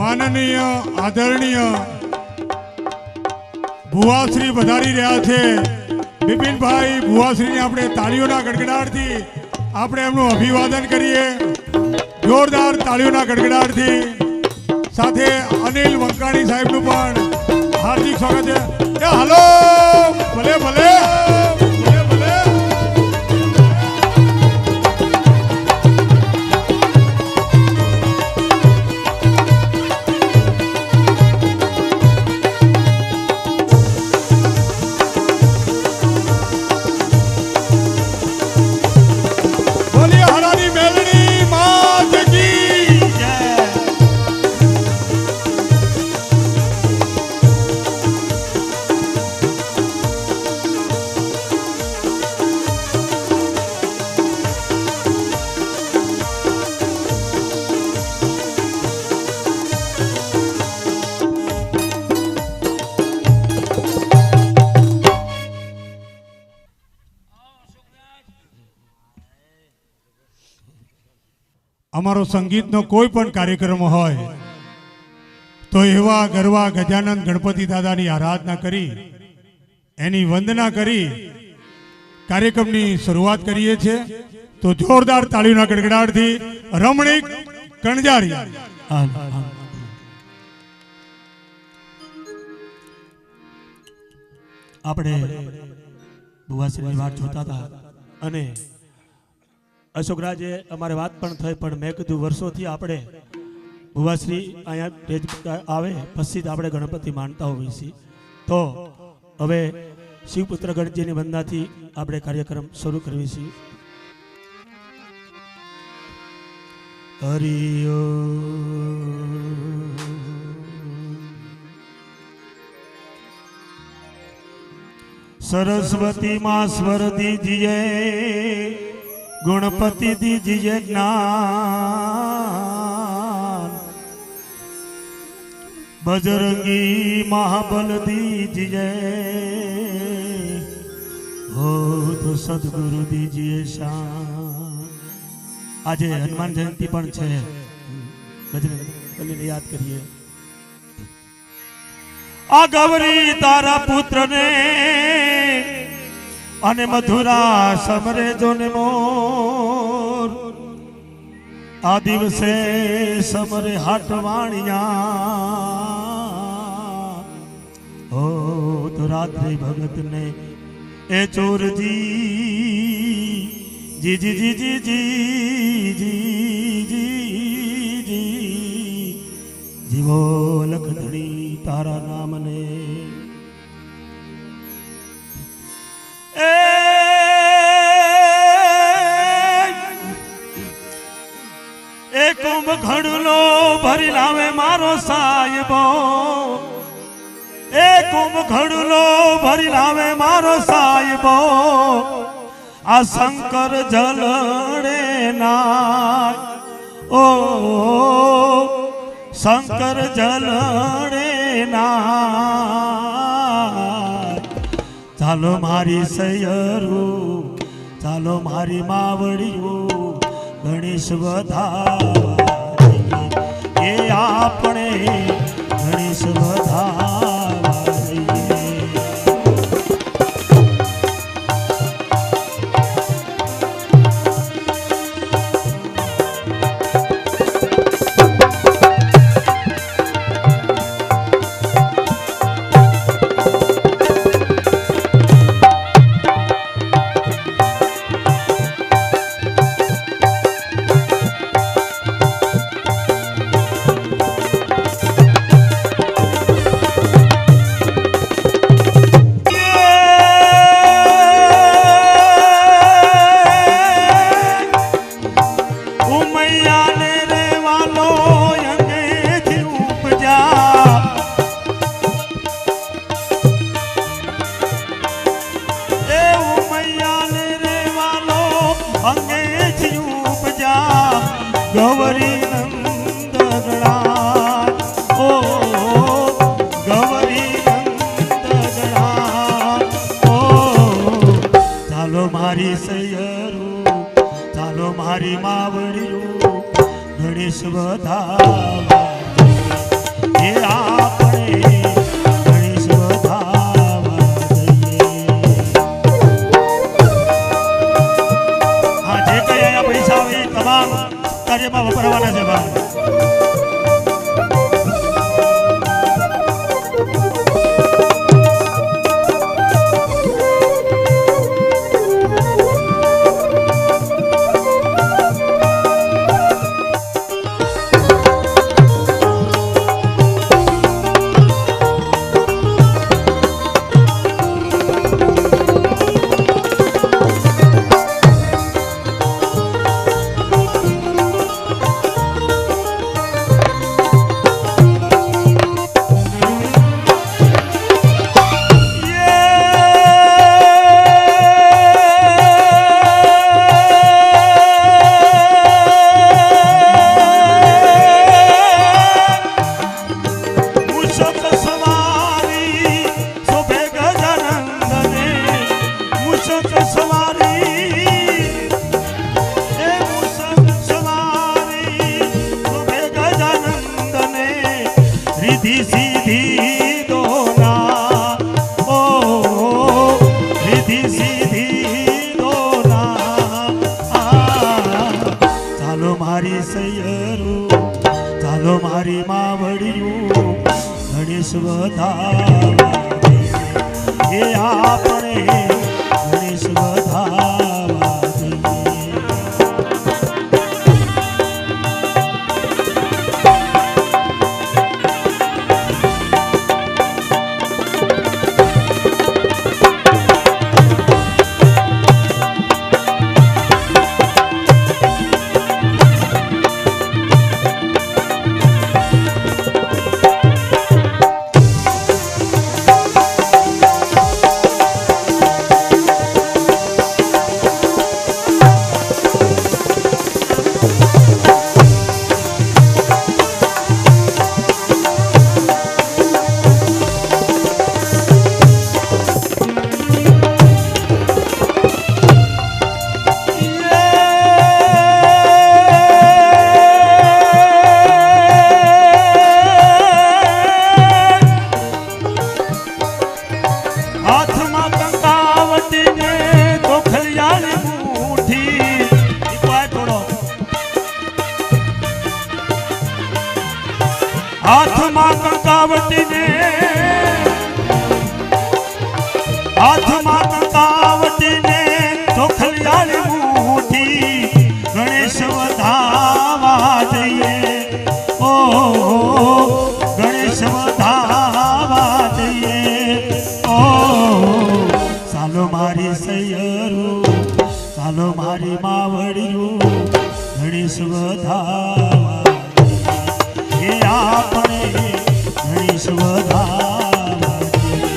માનનીય આદરણીય ભુવાશ્રી વધારી રહ્યા છે. બિપિનભાઈ ભુવાશ્રીને આપણે તાળીઓના ગડગડાટથી આપણે એમનું અભિવાદન કરીએ. જોરદાર તાળીઓના ગડગડાટથી. સાથે અનિલ વંકાણી સાહેબનું પણ હાર્દિક સ્વાગત છે. હાલો ભલે ભલે. અમારો સંગીતનો કોઈ પણ કાર્યક્રમ હોય તો એવા ગરવા ગજાનંદ ગણપતિ દાદાની આરાધના કરી એની વંદના કરી કાર્યક્રમની શરૂઆત કરીએ છીએ. તો જોરદાર તાળીઓના ગડગડાટથી રમણીક કણજારી. આપણે ભુવાશ્રીની વાત જોતા હતા અને અશોકરાજે અમારે વાત પણ થઈ, પણ મેં કીધું વર્ષોથી આપણે ભુવાશ્રી અહીંયા સ્ટેજ આવે પછી આપણે ગણપતિ માનતા હોઈએ છીએ. તો હવે શિવપુત્ર ગણજીની વંદનાથી આપણે કાર્યક્રમ શરૂ કરીએ છીએ. હરિયો सरस्वती माँ स्वर दीजिए, गुणपति दीजिए ज्ञान, बजरंगी महाबल दीजिए, हो तो सदगुरु दीजिए शान। आज हनुमान जयंती पण छे, बजरंगी याद करिए। आ गौरी तारा पुत्र ने अने मधुरा समरे जो ने मोर, आ दिवसे समरे हटवाणिया, हो तो रात्रि भगत ने ए चोर जी जी जी जी जी जी जी जी जी जीवो लखधड़ी तारा नाम ने। ए कुंभ घड़लो भरी लावे मारो साहिबो, ए कुंभ घड़लो भरी लावे मारो साहिबो, आ शंकर जलने ना ओ शंकर जलने ना। चालो मारी सयरू, चालो मारी मावड़ियो, गणेश वधारिए, ये आपने गणेश वधारिए। મારી માવડિયું ગણેશ વધાવા એ આપણે ગણેશ વધાવા દઈએ. હા, જે કઈ અહીંયા પૈસા આવે એ તમામ કાર્યમાં વપરાવાના છે ભાઈ. રિદ્ધિ સિદ્ધિ દોના ઓ રિદ્ધિ સિદ્ધિ દોના ચાલો મારી સૈયરું ચાલો મારી માવડિયું ગણેશ વધાવા એ આપણે ગણેશ વધાવા દઈએ. હાથમાં કંકાવટીને હાથમાં કંકાવટીને ચોખલિયાળી મુઠ્ઠી ગણેશ વધાવા જઈએ. ઓ ગણેશ વધાવા જઈએ. ઓ ચાલો મારી સૈયરું ચાલો મારી માવડિયું ગણેશ વધાવા એ આપણે ગણેશ વધાવા દઈએ.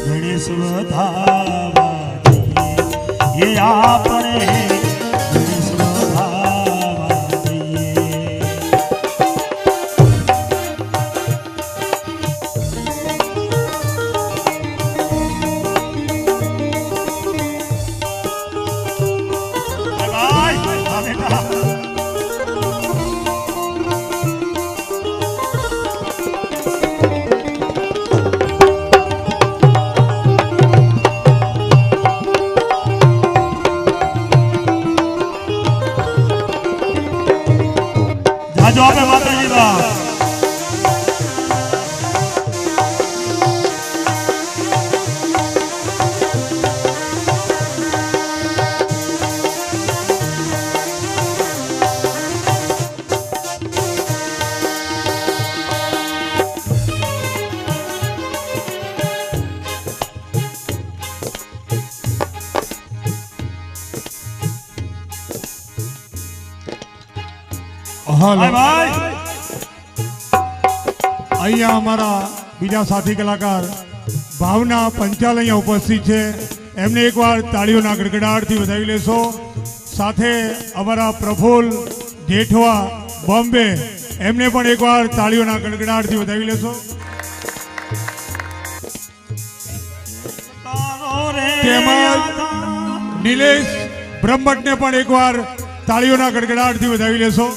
ગણેશ વધાવા દઈએ એ આપણે હાલો ભાઈ અહીંયા અમારા બીજા સાથી કલાકાર ભાવના પંચાલ અહીંયા ઉપસ્થિત છે એમને એકવાર તાળીઓના ગડગડાટથી વધાવી લેશો સાથે અમારા પ્રફુલ જેઠવા બોમ્બે એમને પણ એકવાર તાળીઓના ગડગડાટથી વધાવી લેશો તેમજ નિલેશ બ્રહ્મટને પણ એકવાર તાળીઓના ગડગડાટથી વધાવી લેશો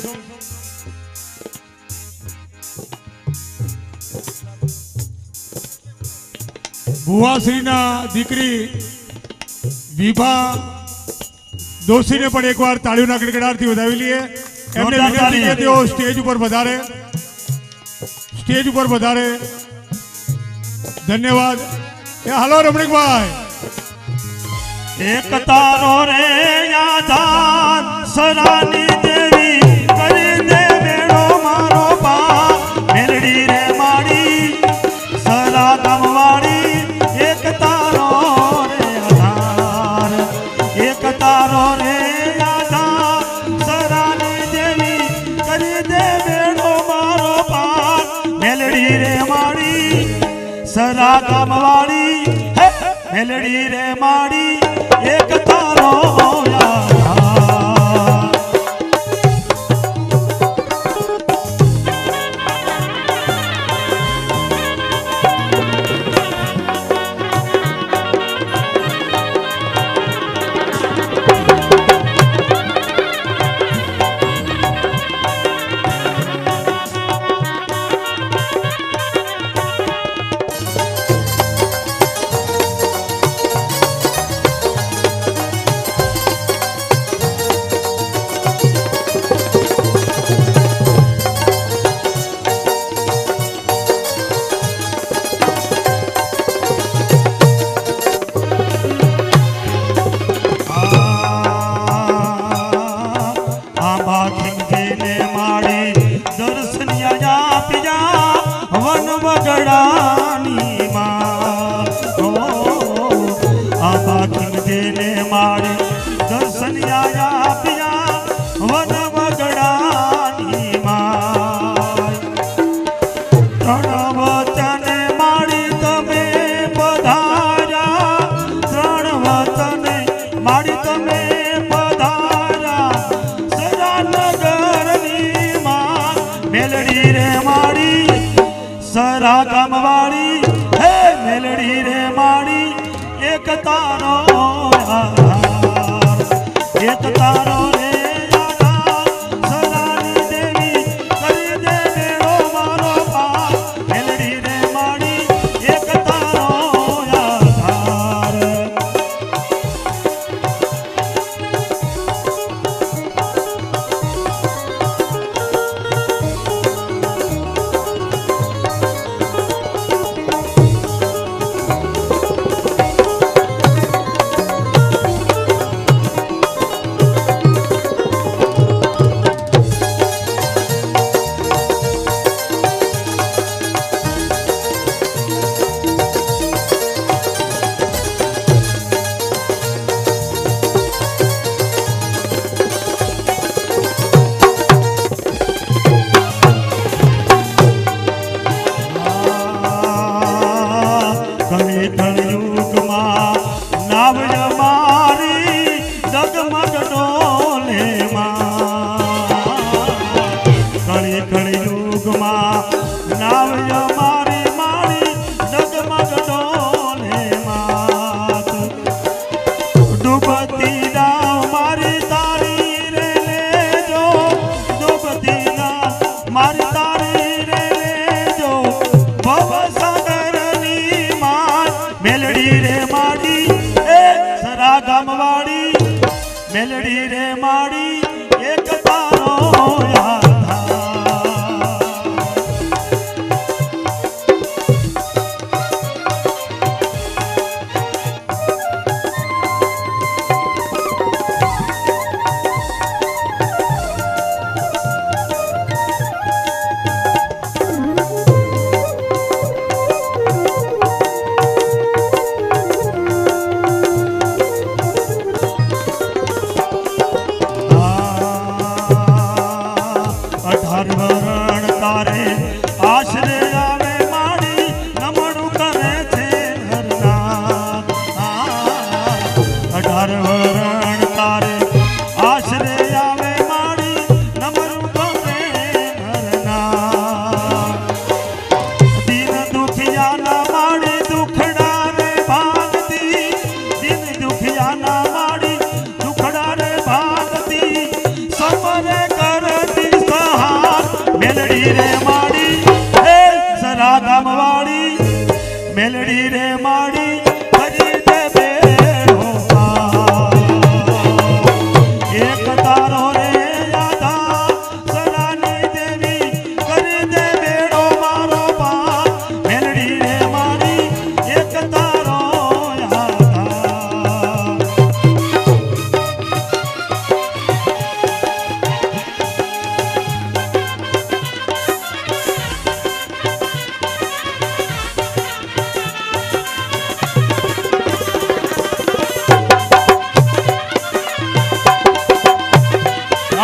ભુવાશ્રીના દીકરી વિભા દોશીને પણ એકવાર તાળીઓના ગડગડાટથી વધાવી લઈએ એમને વિનંતી કે તેઓ સ્ટેજ ઉપર વધારે ધન્યવાદ હાલો રમણીકભાઈ એક તારો રે યાદાન સરાની દેવી કરી દે મેળો મારો પા મેલડી રે માડી સરા ગામવાડી એક તારો રે આધાર એક તારો રે યાદાન સરાની દેવી કરી દે મેળો મારો પા મેલડી રે માડી સરા ગામવાડી મેલડી રે માડી એક તારો સરા ગામવાળી હે મેલડી રે માડી એક તારો આધાર એક તારો રે આધાર સરાની દેવી કરી દે મેળો મારો પા મેલડી રે માડી એક તારો આધાર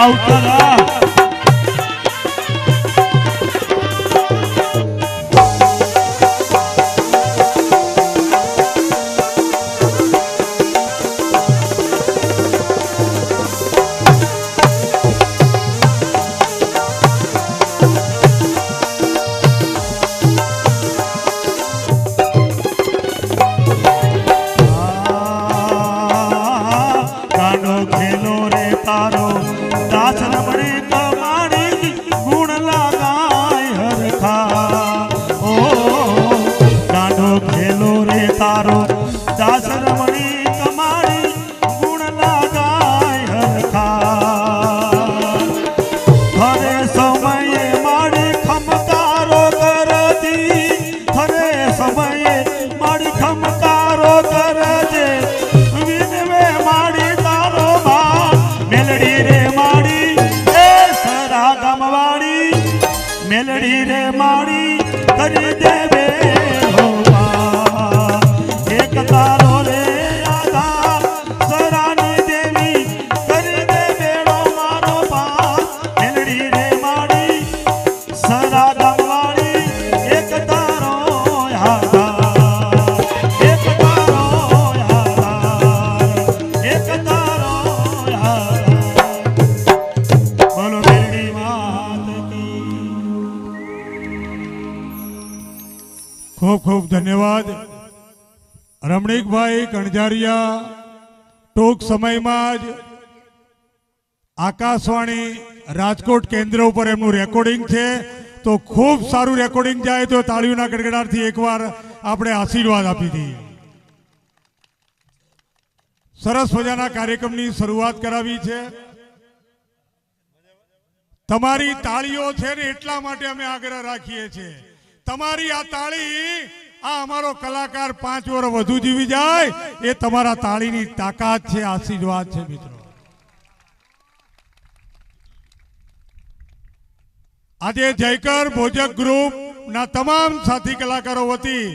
આવતા મેલડી રે માડી કરી દેવે એક તારો રે આધાર સરાની દેવી કરી દે બેડો મારો પાર મેલડી રે માડી સરા ગામવાળી એક તારો આધાર એક તારો આધાર એક તારો આધાર બોલો મેલડી માત કી ખૂબ ખૂબ ધન્યવાદ રમણીકભાઈ કણઝારિયા ટૂંક સમયમાં જ આકાશવાણી રાજકોટ કેન્દ્ર ઉપર એમનું રેકોર્ડિંગ છે તો ખૂબ સારું રેકોર્ડિંગ જાય તો તાળીઓના ગડગડાટથી એકવાર આપણે આશીર્વાદ આપી દઈએ. સરસ મજાના કાર્યક્રમની શરૂઆત કરાવી છે. તમારી તાળીઓ છે ને એટલા માટે અમે આગ્રહ રાખીએ છીએ. તમારી આ તાળી આ અમારો કલાકાર 5 વર્ષ વધુ જીવી જાય એ તમારા તાળીની તાકાત છે, આશીર્વાદ છે મિત્રો. આજે જયકર ભોજક ગ્રુપ ના તમામ સાથી કલાકારો વતી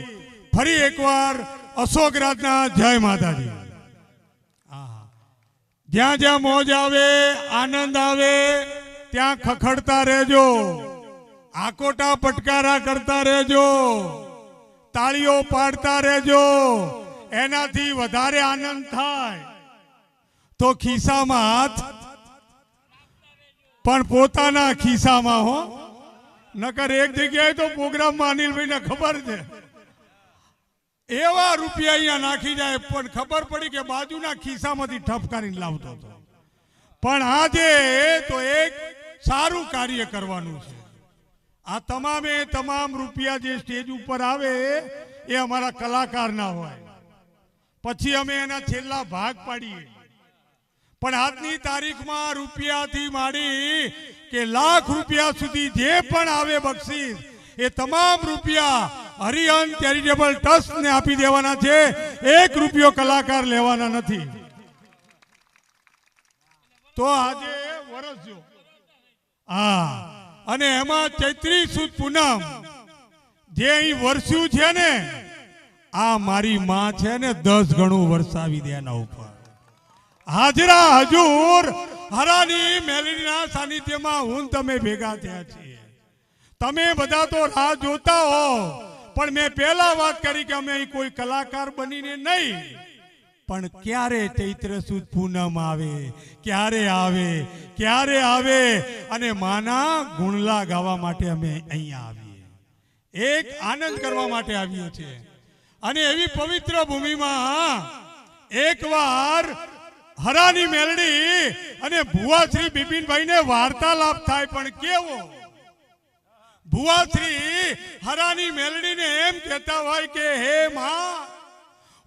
ફરી એકવાર અશોકરાજના જય માતાજી. જ્યાં જ્યાં મોજ આવે આનંદ આવે ત્યાં ખખડતા રહેજો, આકોટા પટકારા કરતા રહેજો, તાળીઓ પાડતા રહેજો. એનાથી વધારે આનંદ થાય તો ખિસ્સામાં હાથ, પણ પોતાના ખિસ્સામાં હો. નકર એક જગ્યાએ તો પ્રોગ્રામમાં અનિલભાઈને ખબર છે એવા રૂપિયા અહીંયા નાખી જાય પણ ખબર પડી કે બાજુના ખિસ્સામાંથી ઠપકારીને લાવતો હતો. પણ આજે તો એક સારું કાર્ય કરવાનું છે. આ તમામે તમામ રૂપિયા જે સ્ટેજ ઉપર આવે એ અમારા કલાકારના હોય, પછી અમે એના છેલ્લા ભાગ પાડીએ. પણ આજની તારીખમાં રૂપિયાથી માંડી કે લાખ રૂપિયા સુધી જે પણ આવે બક્ષિસ એ તમામ રૂપિયા હરિહન ચેરિટેબલ ટ્રસ્ટને આપી દેવાના છે. 1 રૂપિયો કલાકાર લેવાના નથી. તો આજે વરસજો. હા, અને એમાં ચૈત્રી સુદ પૂનમ જે અહીં વરસ્યું છે ને, આ મારી માં છે ને 10 ગણું વરસાવી દે એના ઉપર. હાજરા હજુર હરાની મેલડીના સાનિધ્યમાં હું તમે ભેગા થયા છીએ. તમે બધા તો રાહ જોતા હો, પણ મેં પહેલા વાત કરી કે અમે અહીં કોઈ કલાકાર બનીને નહીં, પણ ક્યારે ચૈત્ર સુદ પૂનમ આવે, ક્યારે આવે, ક્યારે આવે અને માના ગુણલા ગાવા માટે અમે અહીંયા આવીએ, એક આનંદ કરવા માટે આવીએ છીએ. અને એવી પવિત્ર ભૂમિમાં એકવાર હરાની મેલડી અને ભુવા શ્રી બિપિનભાઈને વાર્તાલાપ થાય. પણ કેવો? ભુવા શ્રી હરાની મેલડીને એમ કહેતા હોય કે હે માં,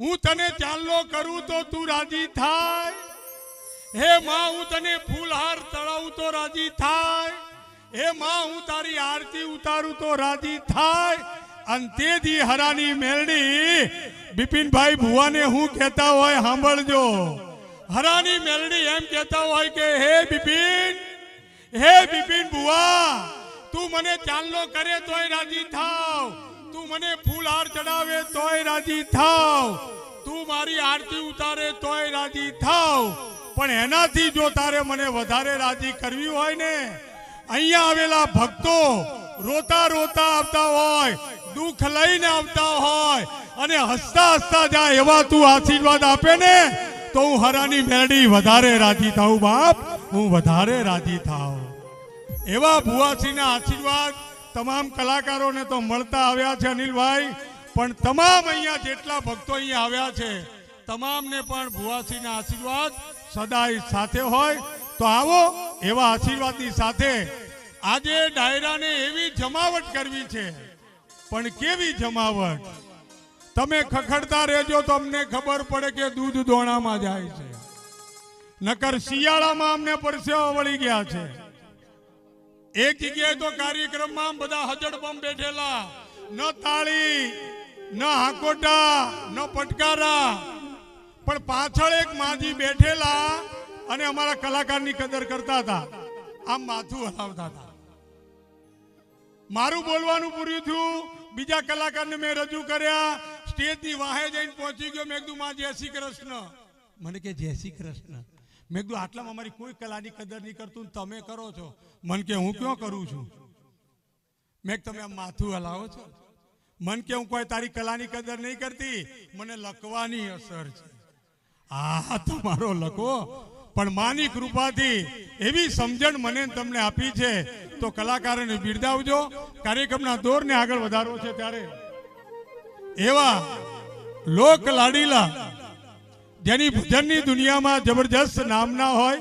હું તને ચાંદલો કરું તો તું રાજી થાય. હે માં, હું તને ફૂલહાર ચડાવું તો રાજી થાય. હે માં, હું તારી આરતી ઉતારું તો રાજી થાય. અને તેથી હરાની મેલડી બિપિનભાઈ ભુવાને હું કહેતા હોય સાંભળજો. હરાની મેલડી એમ કહેતા હોય કે હે બિપિન ભુવા, તું મને ચાંદલો કરે તોય રાજી થાવ, તું મને ફૂલહાર ચડાવે તોય રાજી થાવ, તું મારી આરતી ઉતારે તોય રાજી થાવ, પણ એનાથી જો તારે મને વધારે રાજી કરવી હોય ને, અહીંયા આવેલા ભક્તો રોતા રોતા આવતા હોય, દુઃખ લઈને આવતા હોય અને હસતા હસતા જાય એવા તું આશીર્વાદ આપે ને, તો હું હરાની મેરડી વધારે રાજી થાઉં બાપ, હું વધારે રાજી થાઉં. એવા ભુવાસીના આશીર્વાદ તમામ કલાકારોને તો મળતા આવ્યા છે અનિલભાઈ, પણ તમામ અહીંયા જેટલા ભક્તો અહીંયા આવ્યા છે તમામને પણ ભુવાસીના આશીર્વાદ સદાય સાથે હોય. તો આવો એવા આશીર્વાદની સાથે આજે ડાયરાને એવી જમાવટ કરવી છે, પણ કેવી જમાવટ, તમે ખખડતા રહેજો તો અમને ખબર પડે કે દૂધ દોણામાં જાય છે. નકર શિયાળામાં અમને પરસેવા વળી ગયા છે. એક જગ્યાએ તો કાર્યક્રમમાં બધા હજડબમ બેઠેલા, ન તાળી ન હાકોટા ન પટકારા, પણ પાછળ એક માજી બેઠેલા અને અમારા કલાકારની કદર કરતા હતા, આમ માથું હલાવતા હતા. મારું બોલવાનું પૂરું થયું, બીજા કલાકારને મેં રજૂ કર્યા, સ્ટેજની વાહે જઈને પહોંચી ગયો. મેં કીધું માં જય શ્રી કૃષ્ણ. મને કે જય શ્રી કૃષ્ણ. મેં કીધું આટલામાં અમારી કોઈ કલાની કદર નહીં કરતું, તમે કરો છો. મન કે હું ક્યાં કરું છું? મેં તમે આમ માથું હલાવો છો. મન કે હું કોઈ તારી કલાની કદર નહીં કરતી, મને લખવાની અસર છે. આ તમારો લખો, પણ માની કૃપાથી એવી સમજણ મને તમને આપી છે, તો કલાકારોને બિરદાવજો. કાર્યક્રમના દોરને આગળ વધારવો છે ત્યારે એવા લોક લાડીલા જેની ભજનની દુનિયામાં જબરજસ્ત નામના હોય,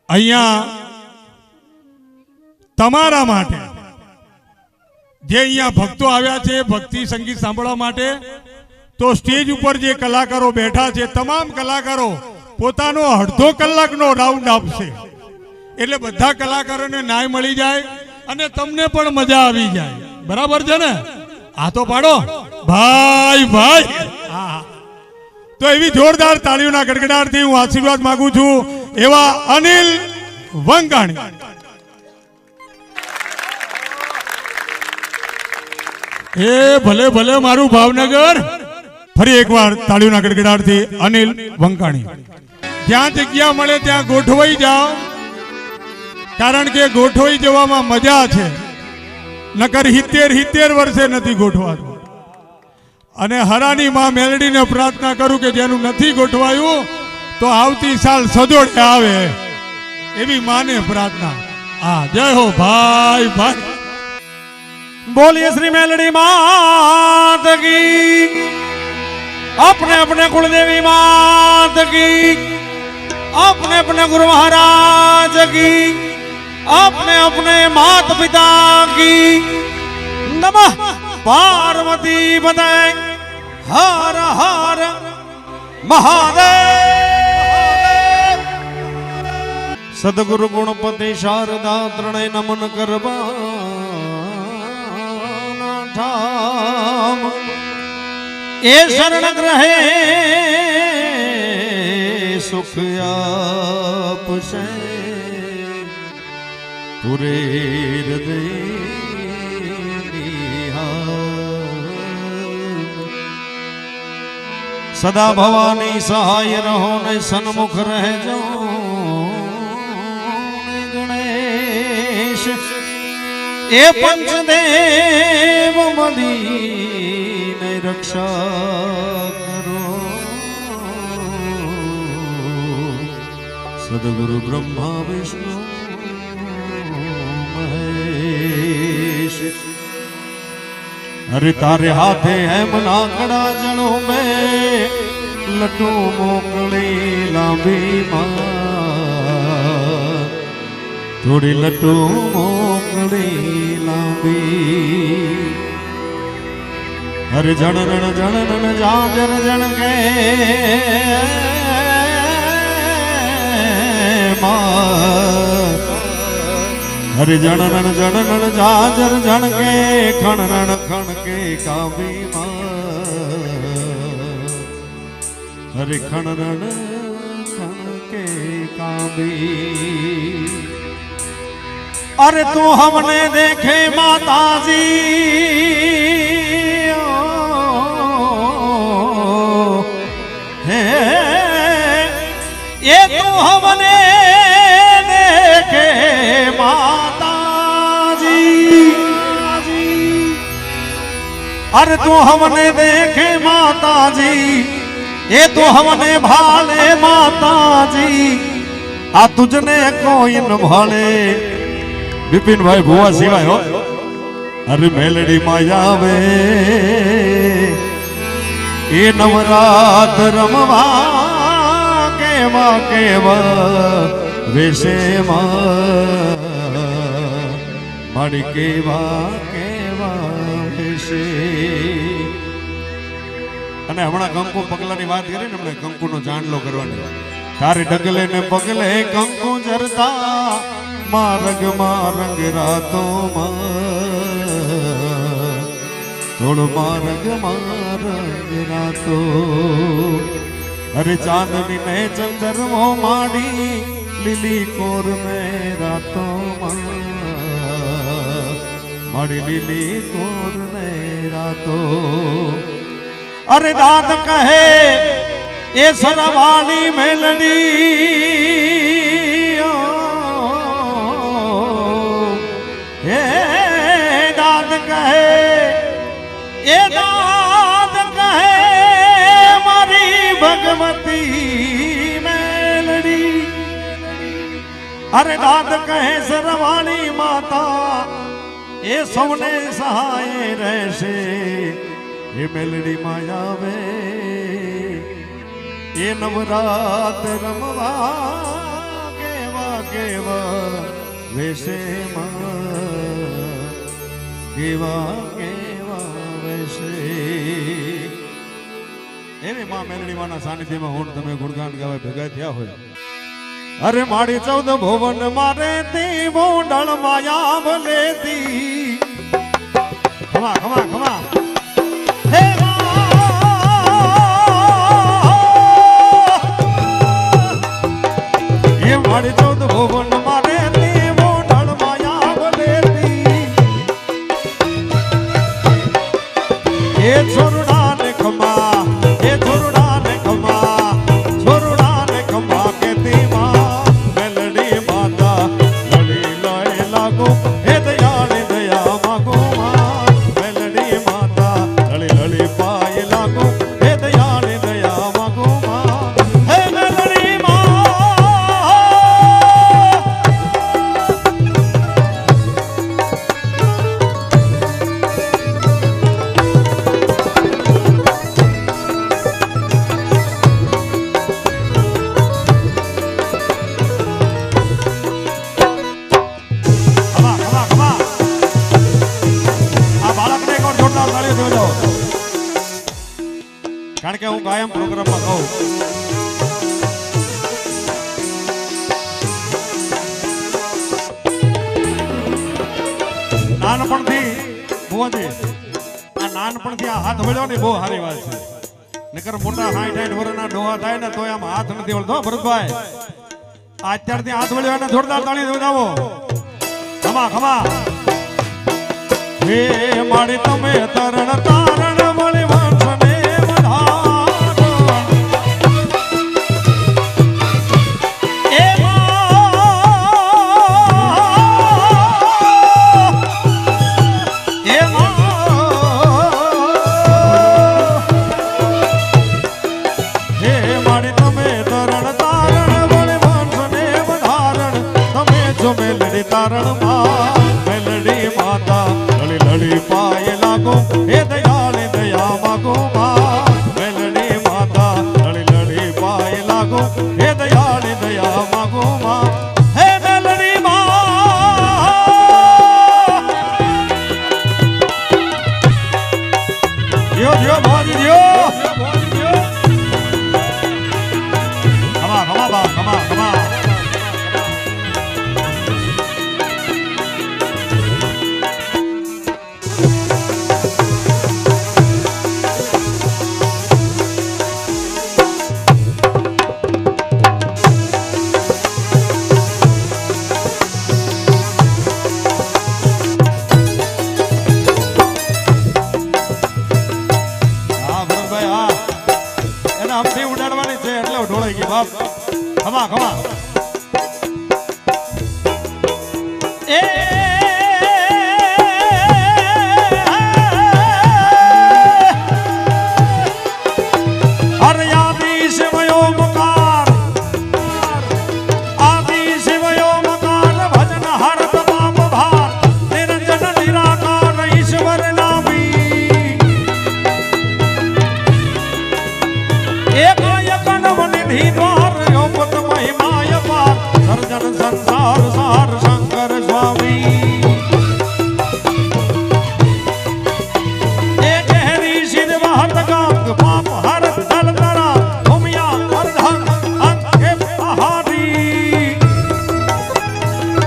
અહીંયા તમારા માટે જે અહીંયા ભક્તો આવ્યા છે ભક્તિ સંગીત સાંભળવા માટે, તો સ્ટેજ ઉપર જે કલાકારો બેઠા છે તમામ કલાકારો પોતાનો અડધો કલાકનો રાઉન્ડ આપશે, એટલે બધા કલાકારોને ન્યાય મળી જાય અને તમને પણ મજા આવી જાય. બરાબર છે ને? આ તો પાડો ભાઈ ભાઈ. હા, તો એવી જોરદાર તાળીઓના ગડગડાટથી હું આશીર્વાદ માંગુ છું એવા અનિલ વંકાણી. એ ભલે ભલે મારું ભાવનગર. ફરી એકવાર તાળીઓના ગડગડાટથી અનિલ વંકાણી. જ્યાં જગ્યા મળે ત્યાં ગોઠવાઈ જાઓ, કારણ કે ગોઠવાઈ જવામાં મજા છે, નકર 70 વર્ષે નથી ગોઠવાતું. અને હરાની માં મેલડીને પ્રાર્થના કરું કે જેનું નથી ગોઠવાયું તો આવતી સાલ સજોડે આવે, એવી માને પ્રાર્થના. હા, જય હો ભાઈ ભાઈ. बोलिए श्री मेलडी मात की, अपने अपने कुलदेवी मात की, अपने अपने गुरु महाराज की, अपने अपने मात पिता की. नमः पार्वती पते हर हर महादेव. सदगुरु गुणपति शारदा त्रणय नमन करवा ठाम ए शरण ग्रहे सुख आपसे पूरे हृदय सदा भवानी सहाय रहो ने सन्मुख रह जाओ गणेश ए पंचदेव मदीने रक्षा करो. सदगुरु ब्रह्मा विष्णु महेश. अरे तारे हाथे है मनाकड़ा जणों में लड्डू मोकली लांबी मां, थोड़ी लड्डू मोकली लांबी. हर जनन जनन जागर जन के मां, हर जनन जनन जागर जन के खणन खण के काबी मां, हरे खणन खण के काबी. अरे तू हमने देखे माता जी है, ये तू अरे तू हमने देखे माता जी, ये तो हमने भाले माता जी, आ तुझने कोई न भाले। विपिन भाई भुआ सिवाय हो। अरे मेलडी माया वे ये नवरात रमवा केवा केवा वेशे माड़ी केवा केवा वेशे। અને હમણાં કંકુ પગલાની વાત કરી ને, હમણાં કંકુનો ચાંદલો કરવાનો. તારે ડગલે ને પગલે કંકુ જરતા મારગ મારંગ રાતો થોડ મારગ મારંગ રાતો. અરે ચાંદની ને ચંદરમો માડી લીલી કોર ને રાતો માડી લીલી કોર ને રાતો. अरे दाद कहे ये सरवाली मेलडी हे दाद कहे ये दाद कहे मारी भगवती मेलडी. अरे दाद कहे सरवाली माता ये सौने सहाय रहसे. ये मेलडी माया वे ये नवरात रमवा केवा केवा वैसे केवा केवा वैसे. एवी मां मेलडी माना सानिध्य में होण तमे गुणगान गावे भेगा थया होय. अरे माड़ी 14 भुवन मारे ती बोंडल माया भलेती. खमा खमा खमा ये माड़ी 14 भुवन मारे ती बोंडल माया भलेती. ये छोरुडा ने खमा ये छोरुडा ने खमा छोरुडा ने खमा कहती मां मेलडी माता लड़ी लय लागो हे दयाल दया मागो मां मेलडी माता लड़ी लड़ी पाए लागो हे दयाल दया मागो मां हे मेलडी मां. કારણ કે હું કાયમ પ્રોગ્રામમાં કહું નાનપણથી ભુવાજી આ નાનપણથી આ હાથ વળ્યો ને બહુ સારી વાત છે. નકર મોટા 60-60 વર્ષના ડોહા થાય ને તો આમ હાથ નથી વળતો ભરતભાઈ. અત્યારથી હાથ વળ્યો અને જોરદાર તાળી વજાવો. ખમા ખમા હે મારી તમે તરણ તારણ મળી વંશને તારણ માં મેલડી માતા લડી લડી પાય લાગો હે દયાળ દયા માગો માં મેલડી માતા લડી લડી પાય લાગો હે દયાળ દયા માગો માં હે મેલડી માં. દિયો દિયો ભાજી દિયો ખમા ખમા બા ખમા ખમા. ઉડાડવાની છે એટલે ઢોળાઈ ગઈ બાપ. ખમા ખમા એ પેઢી દ્વાર યોપત મહિમાય પાર સર્જન સંસાર સાર શંકર સ્વામી એ ગહેરી શિર વાહત ગાંગ પાપ હર દલ તરા ભૂમિયા અર્ધંગ અંકે પહાડી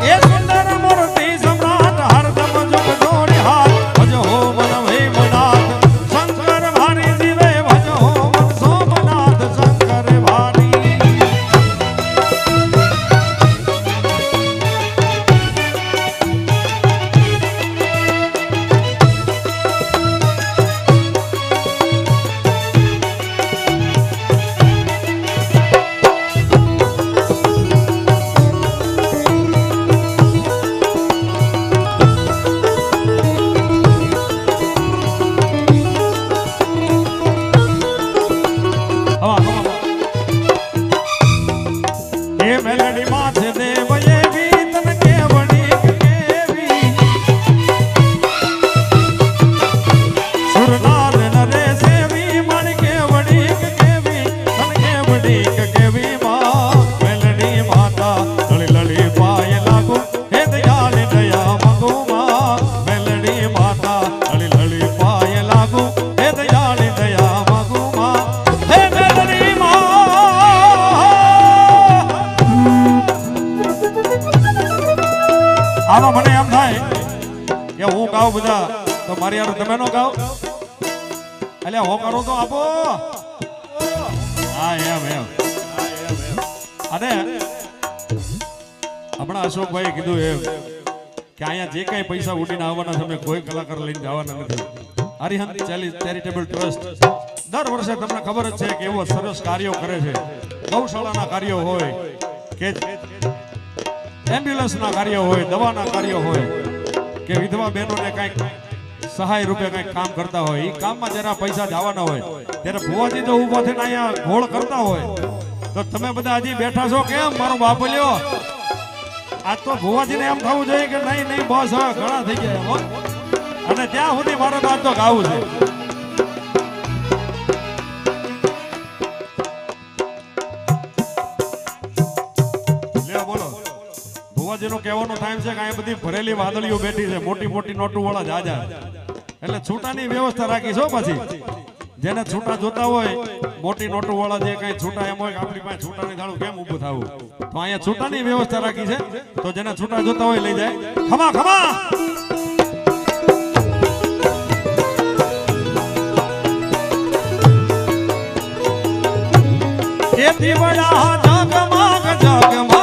એ સુંદર મૂર્તિ સમ્રાટ હરદમ જુગ જોડી હાથ ભજો મન ભીમનાથ શંકર ભારી જીવે ભજો મન સોમનાથ શંકર ભારી એ મેલડી માં છે દેવ એવી તન કેવડી કેવી સુરનાર નરે સેવી મણ કેવડી કેવી તન કેવડી કેવી માં મેલડી માતા લળી લળી પાય લાગુ હે દયાળ દયા મંગુ માં મેલડી માતા લળી લળી પાય લાગુ હે દયાળ દયા મંગુ માં હે મેલડી માં આમાં મને એમ થાય કે હું ગાઉં બધા તો મારી યાર તમે નો ગાઓ એટલે હું કરું તો આપો હા એમ અને હમણાં અશોકભાઈ કીધું એમ કે અહીંયા જે કઈ પૈસા ઉડીને આવવાના છે અમે કોઈ કલાકાર લઈને જવાના નથી હરિહંત ચેરિટેબલ ટ્રસ્ટ દર વર્ષે તમને ખબર જ છે કે એવો સરસ કાર્યો કરે છે ગૌશાળાના કાર્યો હોય કે એમ્બ્યુલન્સના કાર્યો હોય દવાના કાર્યો હોય કે વિધવા બહેનોને કંઈક સહાય રૂપે કંઈક કામ કરતા હોય એ કામમાં જરા પૈસા જવાના હોય ત્યારે ભુવાજી જો ઊભો થઈને અહીંયા ઘોળ કરતા હોય તો તમે બધા હજી બેઠા છો કેમ મારો બાપ લ્યો આજ તો ભુવાજીને એમ થવું જોઈએ કે નહીં નહીં બસ હવે ઘણા થઈ ગયા હો અને ત્યાં સુધી મારે તો આજ તો ગાવું છે ભુવાજીનો કહેવાનો ટાઈમ છે કે અહીંયા બધી ભરેલી વાદળીઓ બેઠી છે મોટી મોટી નોટો વાળા જાજા એટલે છૂટાની વ્યવસ્થા રાખી છો પછી જેને છૂટા જોતા હોય મોટી નોટો વાળા જે કઈ છૂટા એમ હોય કે આપણી પાસે છૂટાની થાળું કેમ ઊભું થવું તો અહીંયા છૂટાની વ્યવસ્થા રાખી છે તો જેને છૂટા જોતા હોય લઈ જાય ખમા ખમા એ દીવડા જગમગ જગમગ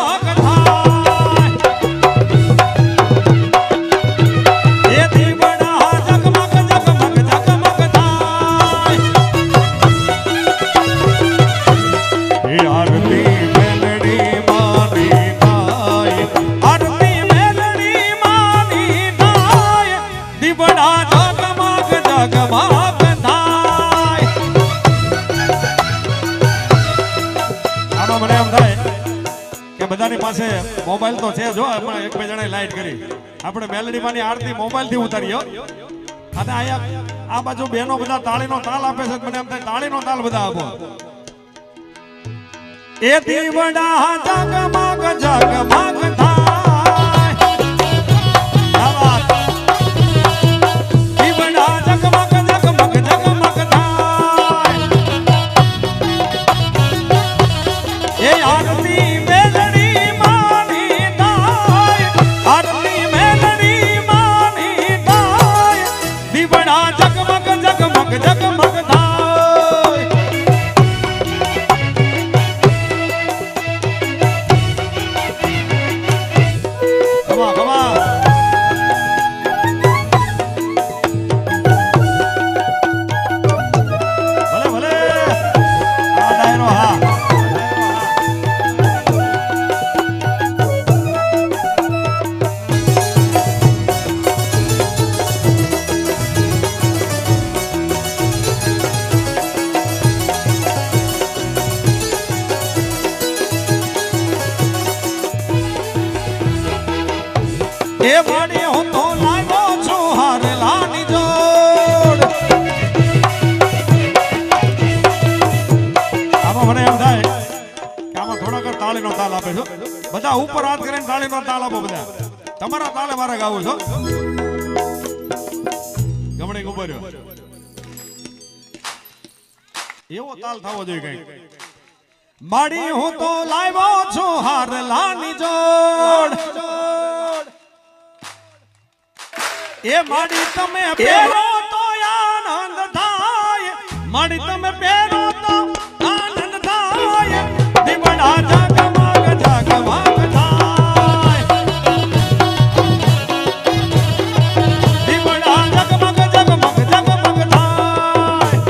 બધાની પાસે મોબાઈલ તો છે જો આપણે એક બે જણાએ લાઈટ કરી આપણે મેલડી માની આરતી મોબાઈલ થી ઉતારી અને અહીંયા આ બાજુ બેનો બધા તાળીનો તાલ આપે છે મને એમ થાય તાળીનો તાલ બધા આપો એ દીવડા જગમગ જગમગ બધા ઉપર હાથ કરીને તાળીનો તાલ આપો બધા. તમારા તાલે મારે ગાવું છો. ગમણે ઉભો રહ્યો. એવો તાલ થવો જોઈએ કઈ. માડી હું તો લાવ્યો છું હારલાની જોડ. એ માડી તમે પહેરો તો આનંદ થાય. માડી તમે પહેરો તો આનંદ થાય. દીવડા જગમગ જગમગ થાય. દીવડા જગમગ જગમગ જગમગ થાય.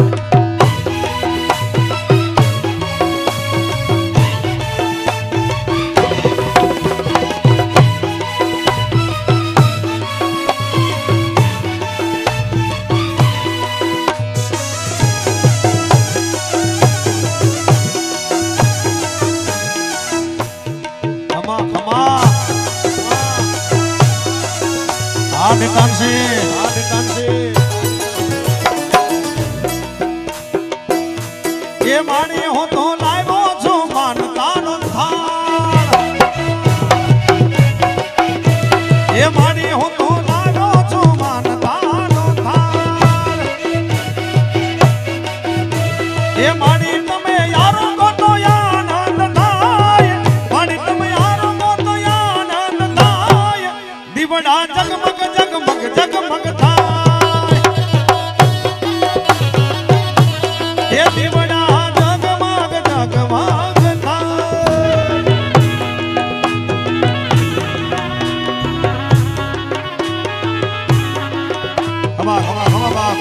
ખમા ખમા આ દેતાનસી એ માણી હું તો લાવ્યો છું માનતાનો થાળ. એ માણી હું તો લાવ્યો છું માનતાનો થાળ. એ માણી તમે યારો કો તો આનંદ થાય. માણી તમે યારો કો તો આનંદ થાય. દીવડા જગમગ જગમગ જગમગ થાય. એ દીવડા જગમગ જગમગ થાય. ખમા ખમા ખમા બાપ.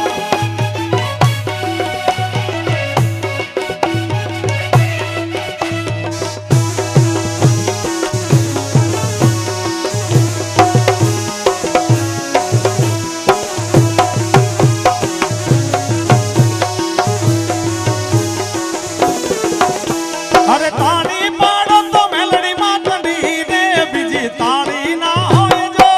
અરે તાળી પાડો તો મેલડી માં ઠંડી રે. બીજી તાળી ના હોય જો.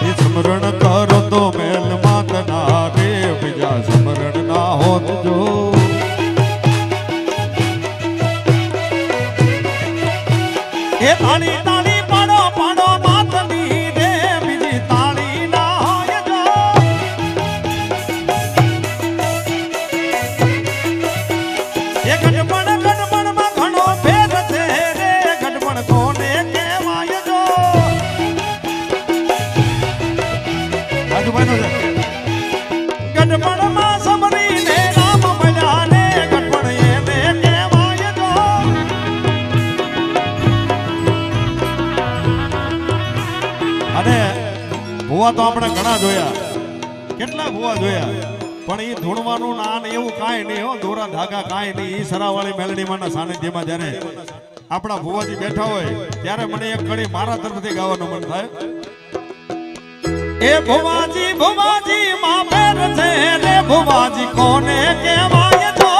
એ સ્મરણ કરો તો મેલ માત ના રે. બીજા સ્મરણ ના હોત જો. એ તાળી તાળી પાડો પાડો માતની રે. બીજી તાળી ના હોય જો. એ ગઢપણ ગઢપણમાં ઘણો ભેદ છે રે. ગઢપણ કોને કહેવાય જો. રાજુભાઈનો છે. ગઢપણમાં સમરીને રામ મળ્યા ને. ગઢપણ એને કહેવાય જો. અને ભુવા તો આપણે ઘણા જોયા. કેટલા ભુવા જોયા. પણ એ ધૂણવાનું ના ને એવું કાંઈ નહીં હો. દોરા ધાગા કાંઈ નહીં. એ સરાવાળી મેલડીમાંના સાનિધ્યમાં જ્યારે આપણા ભુવાજી બેઠા હોય ત્યારે મને એક કડી મારા તરફથી ગાવાનું મન થાય. એ ભુવાજી ભુવાજી માં ફેર છે રે. ભુવાજી કોને કહેવાય તો.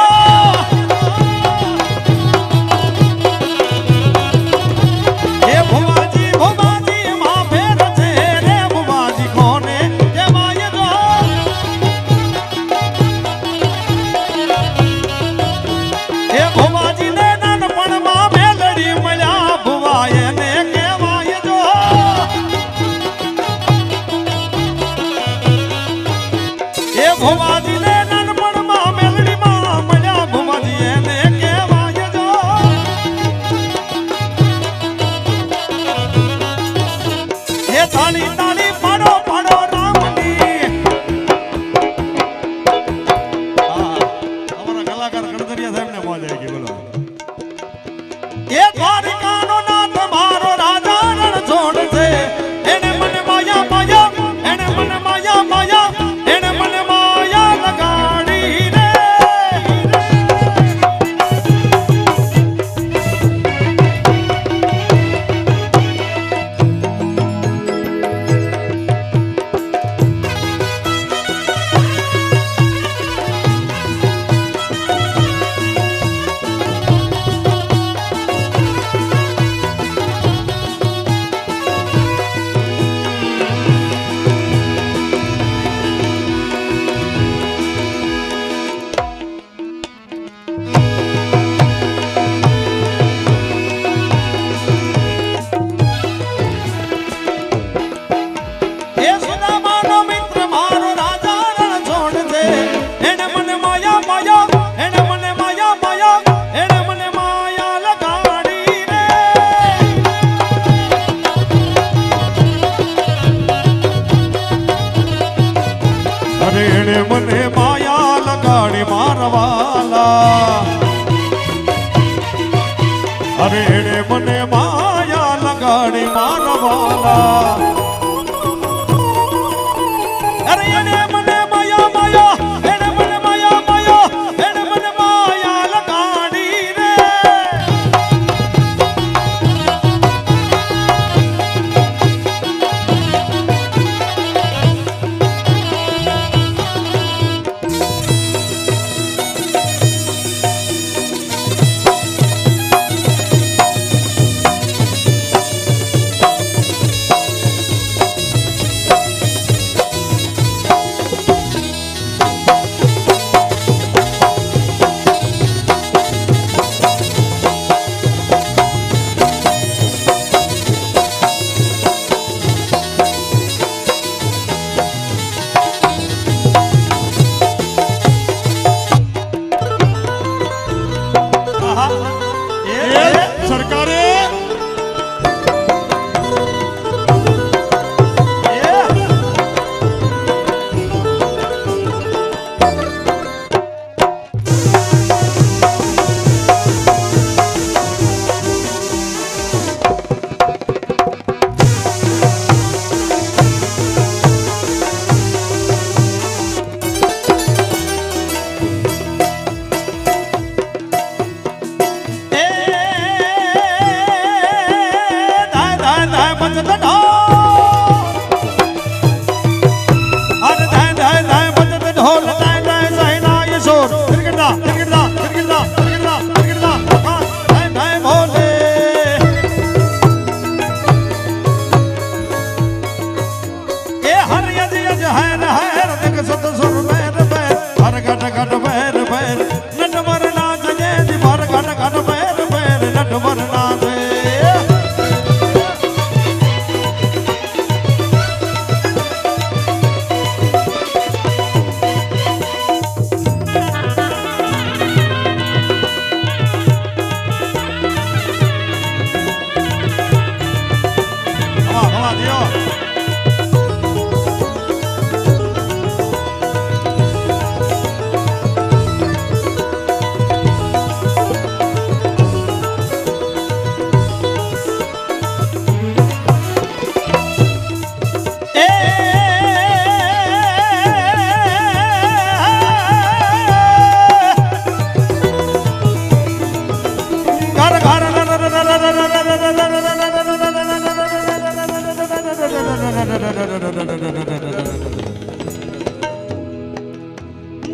એ ભુવાજી ભુવાજી માં ફેર છે રે. ભુવાજી કોને કહેવાય તો. એ ભુવાજી ને નાનપણમાં મેલડી મળ્યા. ભુવા એને કહેવાય જો. એ ભુવાજી ને નાનપણમાં મેલડીમાં મળ્યા. ભુવાજી એને કહેવાય જો. એ તાળી તાળી પાડો પાડો રામની. અમારા કલાકાર ગણતરિયા સાહેબ ને મોજ આવી ગઈ. બોલો. એ દ્વારિકાનો નાથ મારો રાજા રણ છોડ છે. એને મને માયા માયા. એને મને માયા માયા. એને મને માયા લગાડી રે. અરે એણે મને માયા લગાડી મારા વાલા અરે એણે મને માયા માયા એણે મને માયા માયા એણે મને માયા લગાડી રે સરકારે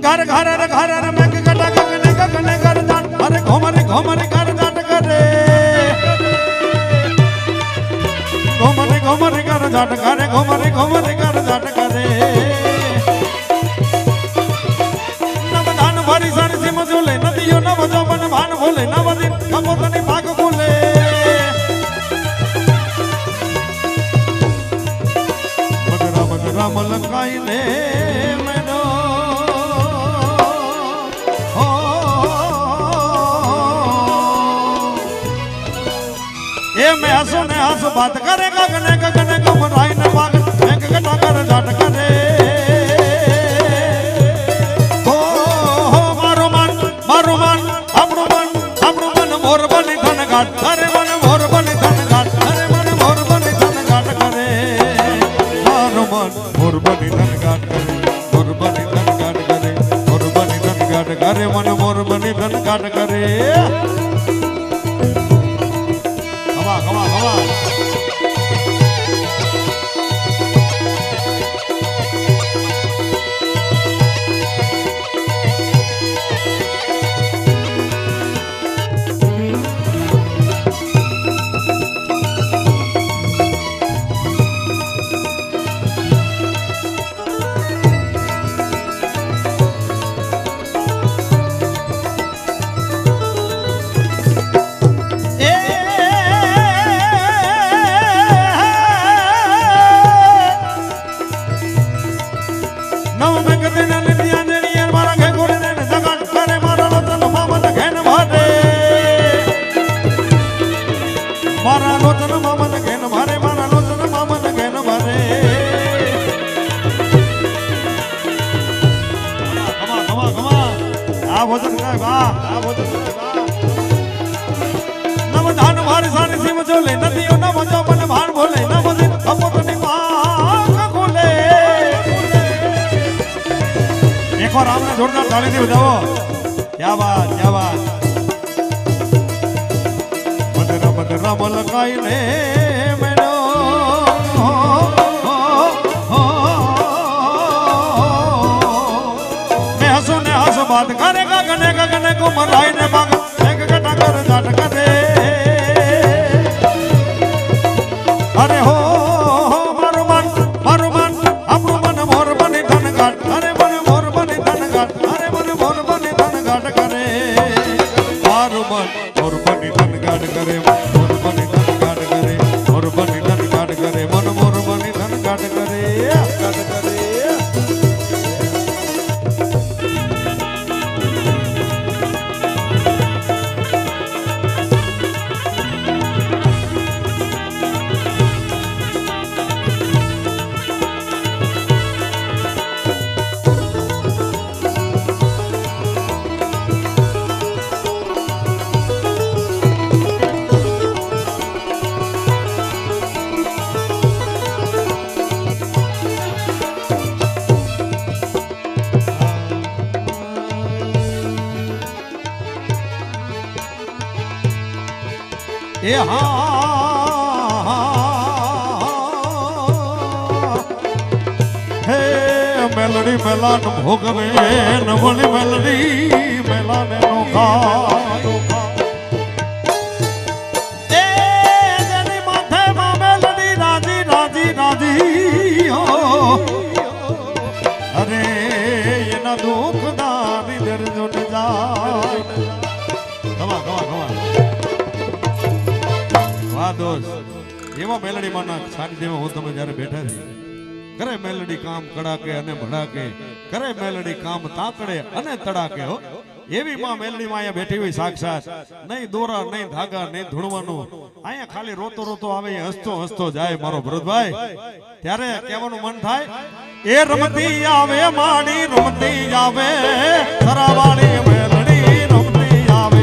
घर घर घर में गटा गगने गगने घर जाट अरे घोमरे घोमरे घर जाट करे घोमरे घोमरे घर जाट करे घोमरे घोमरे घर जाट करे नव धान भरी सारी सिम झूले नदियों नव जोबन भान भूले नव दिन कपोतनी भाग भूले मगरा मगरा मलकाई ने मैं हंसो ने हंसो बात करेगा गने गगने घबराई न भाग एक गटा कर जाट करे हो मारो मन हमरो मन मोर बनी धन घाट अरे मन मोर बनी धन घाट अरे मन मोर बनी धन घाट करे मारो मन मोर बनी धन घाट करे मोर बनी धन घाट करे मोर बनी धन घाट करे मन मोर बनी धन घाट करे ભોજન ખાય વાહ આ ભોજન ખાય વાહ નવ વજો મને ભાન બોલે ન બોલે કપોટની માંગ ખોલે એકવાર આમને જોરદાર તાળીથી બજાવો ક્યા વાત ક્યા વાત મધુર મધુર મલકાઈને મેનો मैं हंसू ने हंस बात करेगा गने का गने को मराई ने मांग एक गटा कर जाट करे अरे हो मारू मन આપણું મન મોર બની ધન ગાટ અરે મન મોર બની ધન ગાટ અરે મન મોર બની ધન ગાટ કરે મારું મન મોર બની ધન ગાટ કરે મોર બની ધન ગાટ કરે મોર બની ધન ગાટ કરે મન મોર બની ધન ગાટ કરે ગાટ કરે એ હા હે મેલડી મેલાન ભોગવે નવલી મેલડી મેલાને નોખા એ જેની માથે માં મેલડી રાજી રાજી રાજી હો અરે એના દુઃખ દાની દરજો ન જાય ગવા ગવા ગવા દોસ્ત એવા મેલડી માના સાનિધ્યમાં હું તમે જ્યારે બેઠા છે કરે મેલડી કામ કડાકે અને ભડાકે કરે મેલડી કામ તાકડે અને તડાકે હો એવી માં મેલડી માં અહીંયા બેઠી હોય સાક્ષાત નહીં દોરા નહીં ધાગા નહીં ધૂણવાનું અહીંયા ખાલી રોતો રોતો આવે હસતો હસતો જાય મારો ભરતભાઈ ત્યારે કહેવાનું મન થાય એ રમતી આવે માડી રમતી આવે સરાવાળી મેલડી રમતી આવે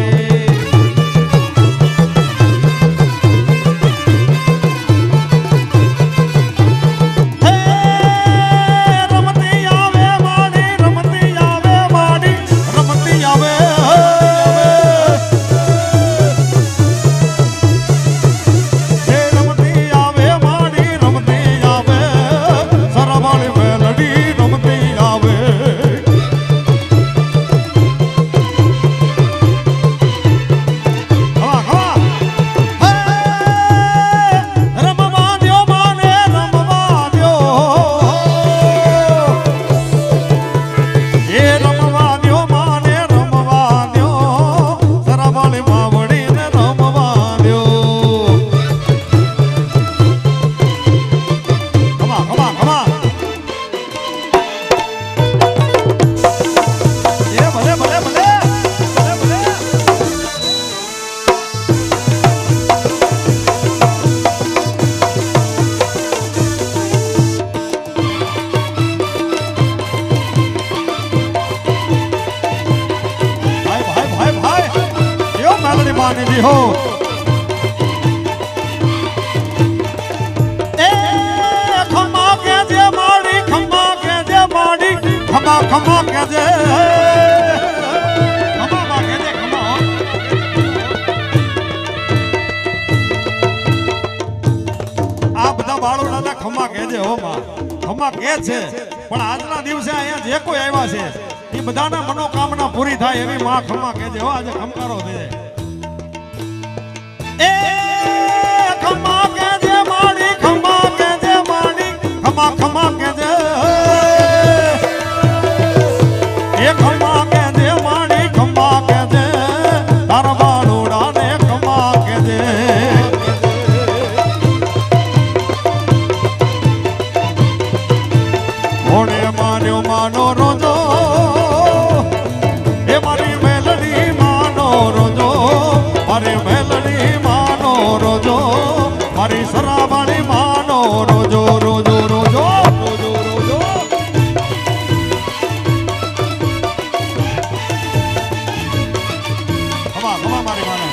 નિધિ હો એ ખમા કે જે માડી ખમા કે જે માડી ખમા ખમા કે જે ખમા માં કે જે ખમા હો આ બધા બાળો દાદા ખમા કે જે હો માં ખમા કે છે પણ આજના દિવસે અહીંયા જે કોઈ આવ્યા છે એ બધાના મનોકામના પૂરી થાય એવી માં ખમા કે જે હો આજે ખમકારો દે એ ખમા કે જે માડી ખમા કે જે માડી ખમા ખમા કે જે એ ખમા કે જે માડી ખમા કે જે તારા બાળોડા ને ખમા કે જે ઘોડે માન્યો માનો રોજો એ મારી મેલડી માનો રોજો મારી મેલડી માનો રોજો મારી સરાવાળી માનો રોજો રોજો રોજો રોજો રોજો ખમા ખમા મારી માનો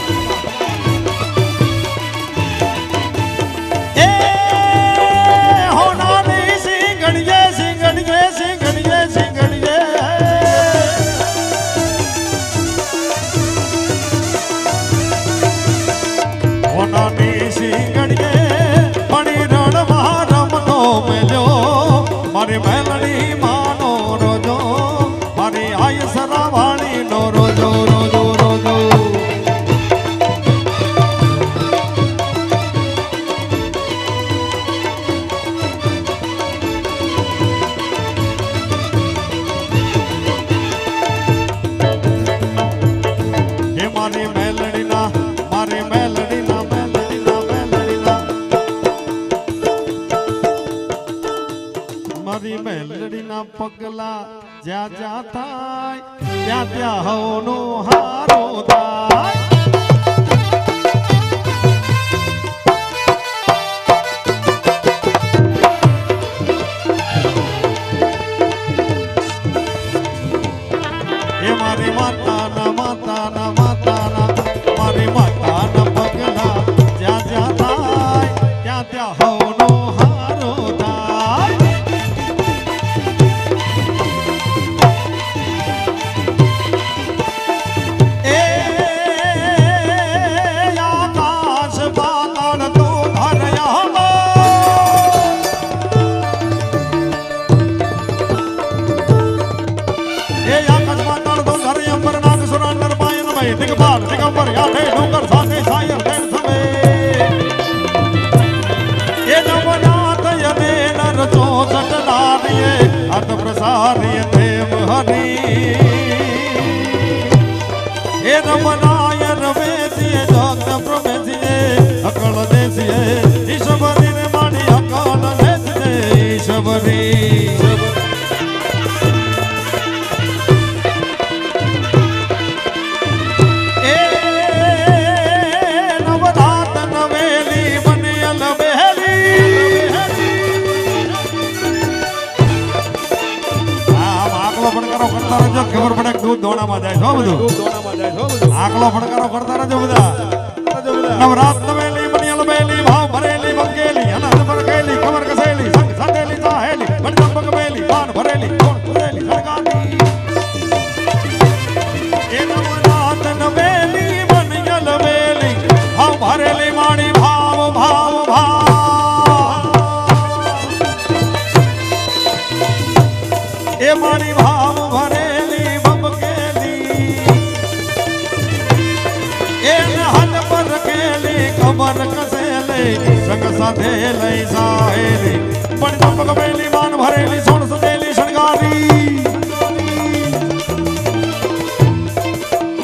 મારી મેલડીના પગલા જ્યાં જ્યાં થાય ત્યાં ત્યાં હવનો હારો થાય. એ મારી માતાના માતાના માતાના મારી માતાના પગલા જ્યાં જ્યાં થાય ત્યાં ત્યાં હવનો હારો થાય. એ આકાશ પાતાળ તો ધરયામાં એ આકાશ પાતાળ તો ધરે અંબર નાગ સુરાંડર પાયન ભય દિગપાલ દિગંબર યાઠે ડુંગર સાથે સાયર તેન સમે એ નવનાથ યને નર ચોસઠ નારીએ અર્થ પ્રસારીય દેવ હરી એ રમનાય રમેશીએ જગત પ્રમેશીએ અકળ દેશીએ ઈશ્વરી ને માડી અકળ દેશીએ ઈશ્વરી. એ નવરાત નવેલી બનિયલ બેલી આકલો ફણકારો કરતા રહેજો ખબર પડે કે દૂધ દોણામાં જાય છો બધું આકલો ફણકારો કરતા રહેજો બધા. નવરાત નવેલી બનિયલ બેલી ભાવ ભરેલી બંગેલી અનંત ભરકેલી ખબર કસેલી સંગ સાધેલી સાહેલી બનજમ બગમેલી પાન ભરેલી કોણ ભરેલી સરકારી. એ નવરાત નવેલી બનિયલ બેલી ભાવ ભરેલી માડી ભાવ ભાવ ભાવ એ મારી ભાવ ભરેલી બબકેલી એને હાથ પર કેલી કમર કસેલી સંગ સાથે લઈ સાહેલી પણ ચંપક બેલી માન ભરેલી સોળ સજેલી શણગારી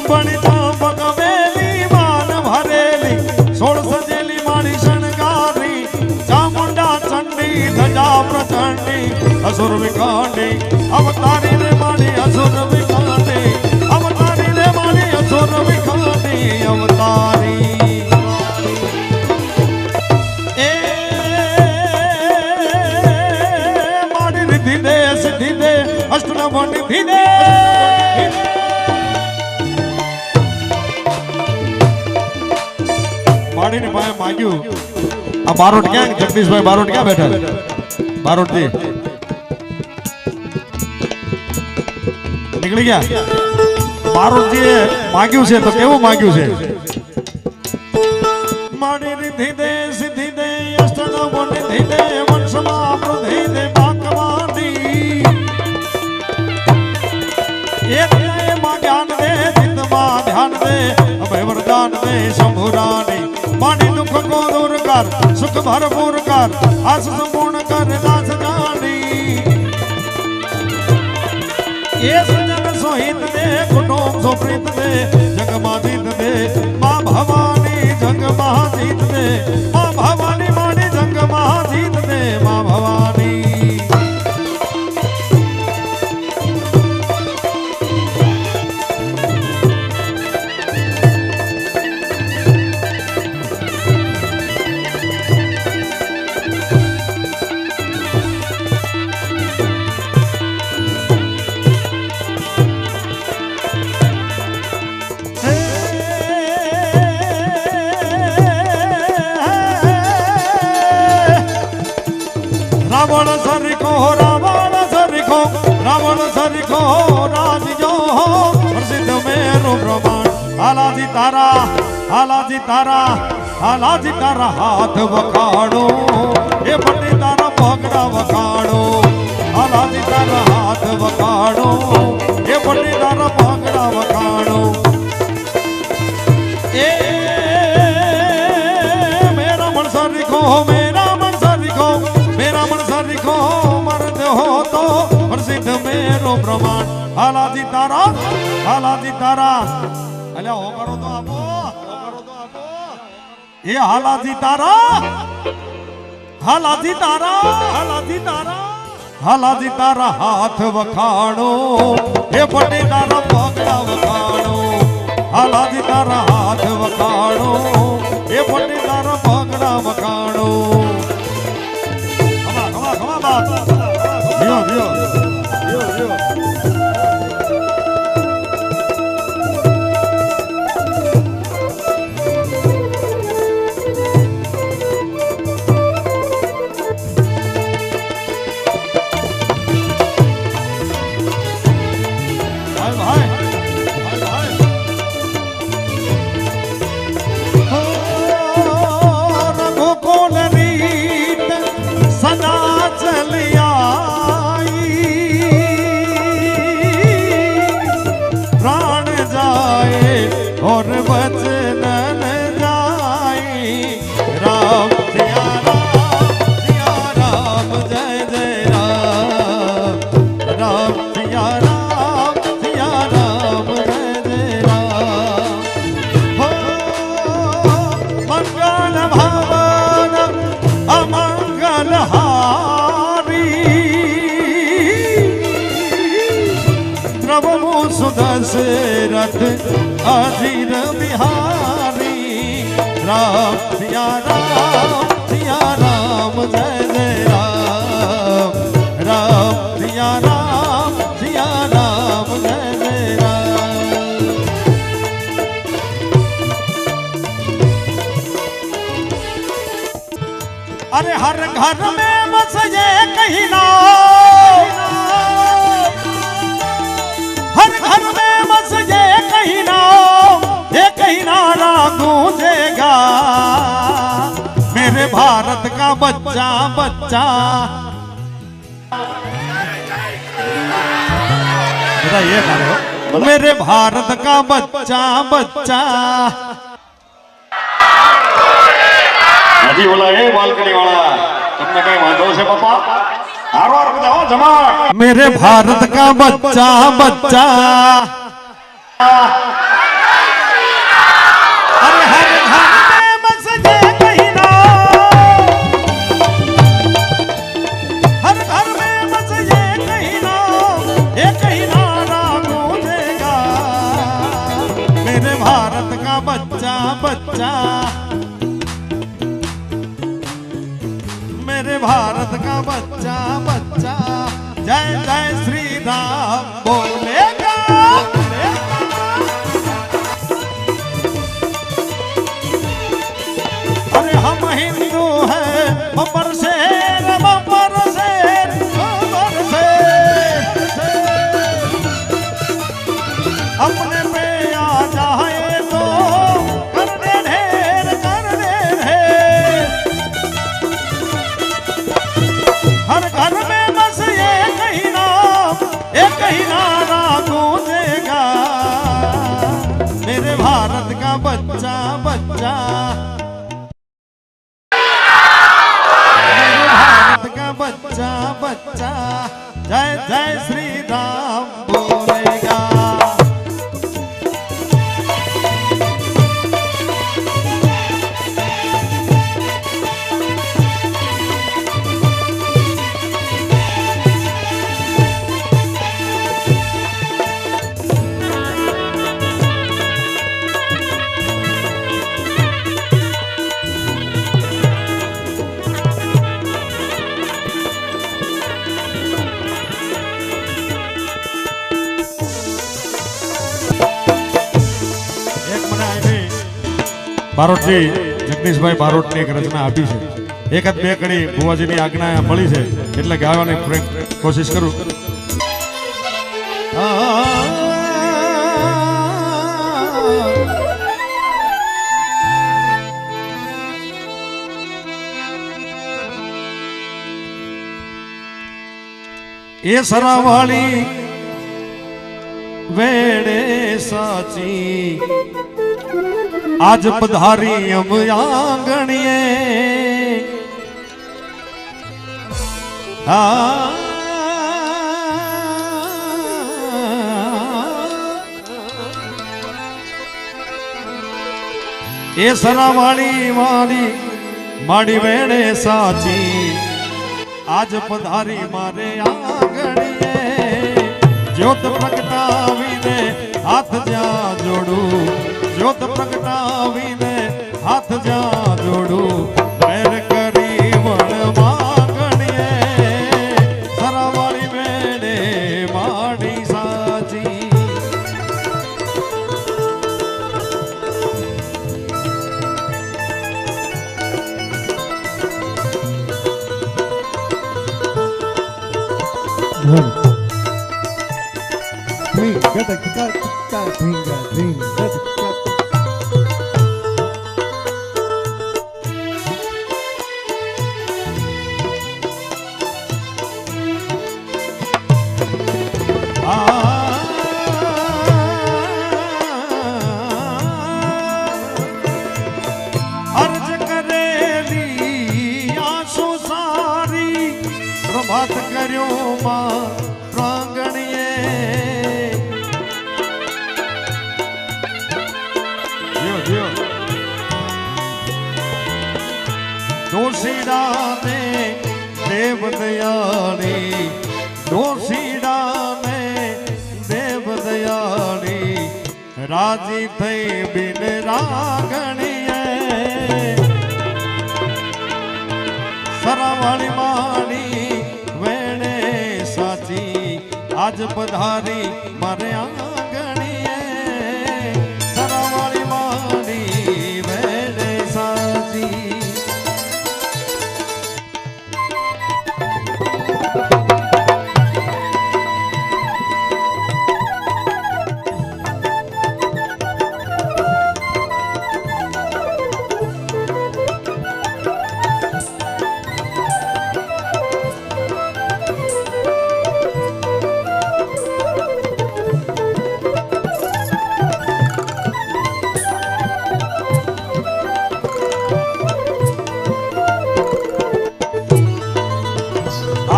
પણ ચંપક બેલી માન ભરેલી સોળ સજેલી મારી શણગારી ચામુંડા ચંડી ધજા પ્રચંડી અસુર વિકાંડી અવતારી રે મારી અસુર વિકાંડી અવતારી રે મારી અસુર વિકાંડી અવતારી. એ મારી રિદ્ધિ દે સિદ્ધિ દે અષ્ટનવ નિધિ દે માડીને પાસે માંગ્યું. આ બારોટ ક્યાં જગદીશભાઈ બારોટ ક્યાં બેઠા બારોટ થી નીકળી ગયા. બારોટજીએ માંગ્યું છે તો કેવું માંગ્યું છે? માડી રિદ્ધિ દે સિદ્ધિ દે અષ્ટનવ નિધિ દે વંશમાં વૃદ્ધિ દે ભાગવાની એક માં જ્ઞાન દે ચિત્તમાં ધ્યાન દે અભય વરદાન દે શંભુરાની માડી દુઃખ કો દૂર કર સુખ ભરપૂર કર આસ સંપૂર્ણ કર દાસ જાની. એ સજન સોહિત દે કુટુંબ સુપ્રીત દે જગમાં જીત દે મા ભવાની જગમાં જીત દે મા ભવાની માડી જગમાં જીત દે મા ભવાની. રાવણ સરીખો રાજજો પ્રસિદ્ધ મેરુ બ્રહ્માંડ હાલાજી તારા હાથ વખાડો એ પંડિત તારા પગડા વખાડો હાલાજી તારા હાથ વખાડો એ પંડિત તારા પગડા વખાડો. એ મેરા મન સરીખો મર્દ હો તો પ્રસિદ્ધ મેરો પ્રમાણ હાલાજી તારા અલ્યા હો કરો તો આપો એ હાલાજી તારા હાલાજી તારા હાથ વખાણો એ પટી તારા પગલા વખાણો હાલાજી તારા હાથ વખાણો એ પટી તારા પગલા વખાણો ખમા ખમા ખમા બાપ જીઓ જીઓ જીઓ જીઓ और बचन न जाई राम सिया राम जय जय राम राम सिया राम जय जय राम हो मंगल भवन अमंगल हारी प्रभु सुदशरथ अधीर बिहारी राम सिया राम जय जय राम राम सिया राम जय जय राम अरे हर घर में बस ये कहीं ना हर घर में बस ये कहीं नारा गूंजेगा मेरे भारत का बच्चा बच्चा बताइए मेरे भारत का बच्चा बच्चा હજી ઓલા એ બાલ્કની વાળા તમને કઈ વાંધો છે પપ્પા હારવાર બતાવો જમા मेरे भारत का बच्चा बच्चा अरे हर घर में बस ये कहीं ना हर घर में बस ये कहीं नारा गूंजेगा मेरे भारत का बच्चा बच्चा मेरे भारत का बच्चा बच्चा जय जय श्री राम बोलेगा अरे हम हिंदू हैं बब्बर शेर अपने पे आ जाए तो कर दे ढेर हर घर में बस ये कहीं नारा गूंजेगा मेरे भारत का बच्चा बच्चा मेरे भारत का बच्चा बच्चा जय जय श्री राम बोलेगा બારોટની જગદીશભાઈ બારોટની એક રચના આપી છે એકાદ બે કડી ભુવાજીની આજ્ઞા મળી છે એટલે ગાવાની કોશિશ કરું એ સરાવાળી વેડે સાચી आज पधारी हम आंगणिए એ સરાવાળી મારી માડી વેડે સાચી આજ પધારી મારે આંગણીએ જ્યોત પ્રગટાવીને હાથ જ્યાં જોડું જ્યોત પ્રગટાવીને હાથ જ્યાં જોડું મેર કરી વણ માંગણીએ સરાવાળી મેળે માડી સાચી અર્જ કરેલી આંસુ સારી પ્રભાત કર્યો માં પ્રાંગણીએ દોષીડાને દેવ દયાળી દોષીડાને દેવ દયાળી રાજી થઈ બિન રાગણીએ સરાવાળી માડી વેણે સાચી આજ પધારી મારે આંગણીએ સરાવાળી માડી વેણે સાચી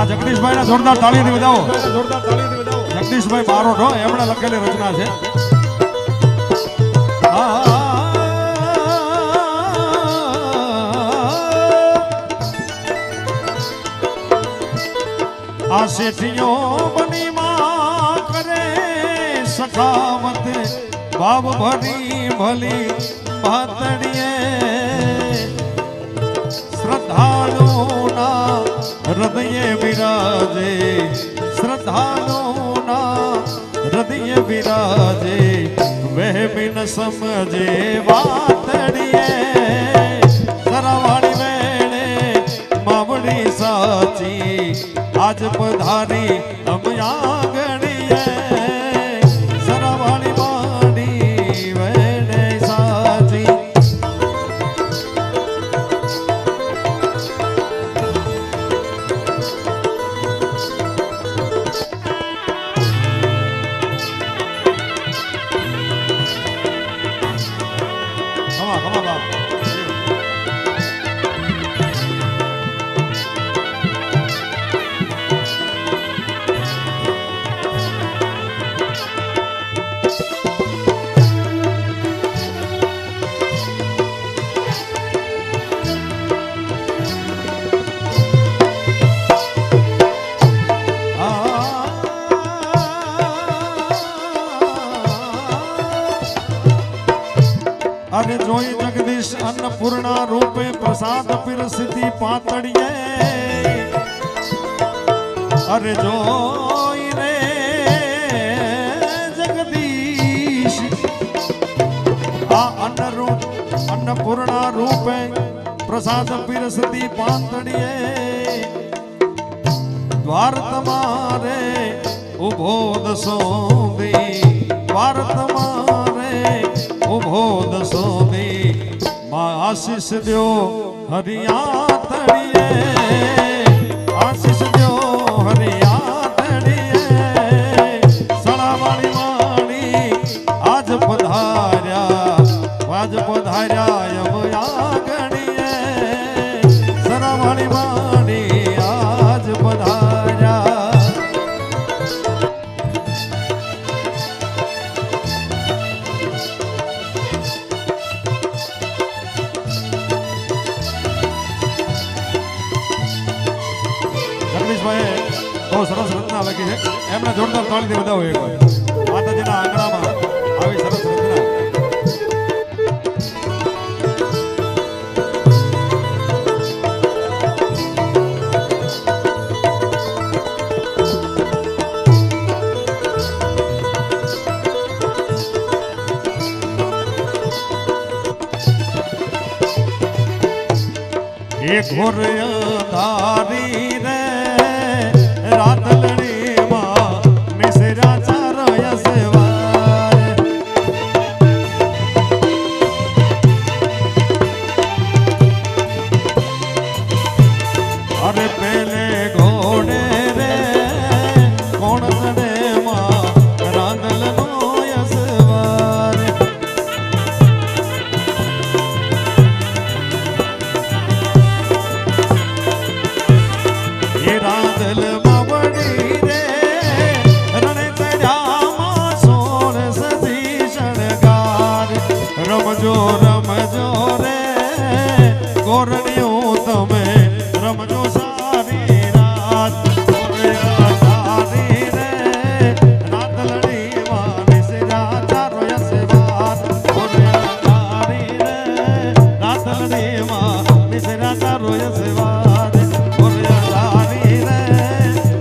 જગદીશભાઈ ને જોરદાર તાળીથી વધાવો જગદીશભાઈ બારોટ હો એમણે લખેલી રચના છે આ શેઠિયો બની માં કરે સખાવત ભાવ ભરી ભલી ભાતડીએ શ્રદ્ધાળુના હૃદય વિરાજે શ્રદ્ધાળુના હૃદય વિરાજે વહેમી ન સમજે વાતડીએ સરાવાળી વેળે માવડી સાચી આજ પધારી અમયા ગણીએ સરાવાળી માડી વેળે સાચી અરે જોઈ જગદીશ અન્નપૂર્ણા રૂપે પ્રસાદ પીરસતી પાતળીએ અરે જોઈ રે જગદીશ આ અન્નપૂર્ણા રૂપે પ્રસાદ પીરસતી પાતળીએ દ્વાર તમારે ઉભો દસોદી દ્વાર તમારે ઉભો દસોદી માં આશીષ દ્યો હરિયા તળીએ આશીષ દ્યો હરિયા તળીએ સળાવાળી વાણી આજ પધાર્યા યમયા ગણીએ સરાવાળી વાણી આજ પધાર્યા બહુ સરસ રચના લખી છે એમને જોરદાર તાળીથી વધાવો એકવાર માતાજીના આંગણામાં આવી સરસ રચના એક ઘોર અંધારી રે રાતલડીમાં મિસરા ચારય સેવાય અરે પેલે ઘોડે રે કોણ ચડે માં રાંદલનો યસવાર એ રાંદલ માવડી રે રણે ચડ્યામાં સોળ સદી શણગાર રમજો રમજો રે ગોરણિયું તમે રમજો સારી રાત સારી રે રાતલડીમાં વિસરા ચારો યસવાર સારી રે રાતલડીમાં વિસરા ચારો યસવાર સારી રે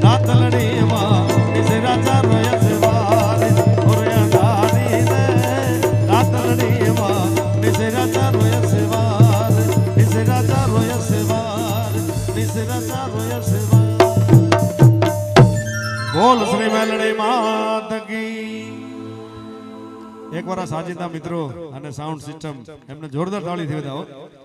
રાતલડીમાં વિસરા ચારો યસવાર સારી રે રાતલડીમાં વિસરા ચારો યસવાર વિસરા ચારો યસવાર વિસરા ચારો યસવાર બોલ શ્રી મેલડી માત કી એકવાર આ સાજિંદા મિત્રો અને સાઉન્ડ સિસ્ટમ એમને જોરદાર તાળીથી વધાવો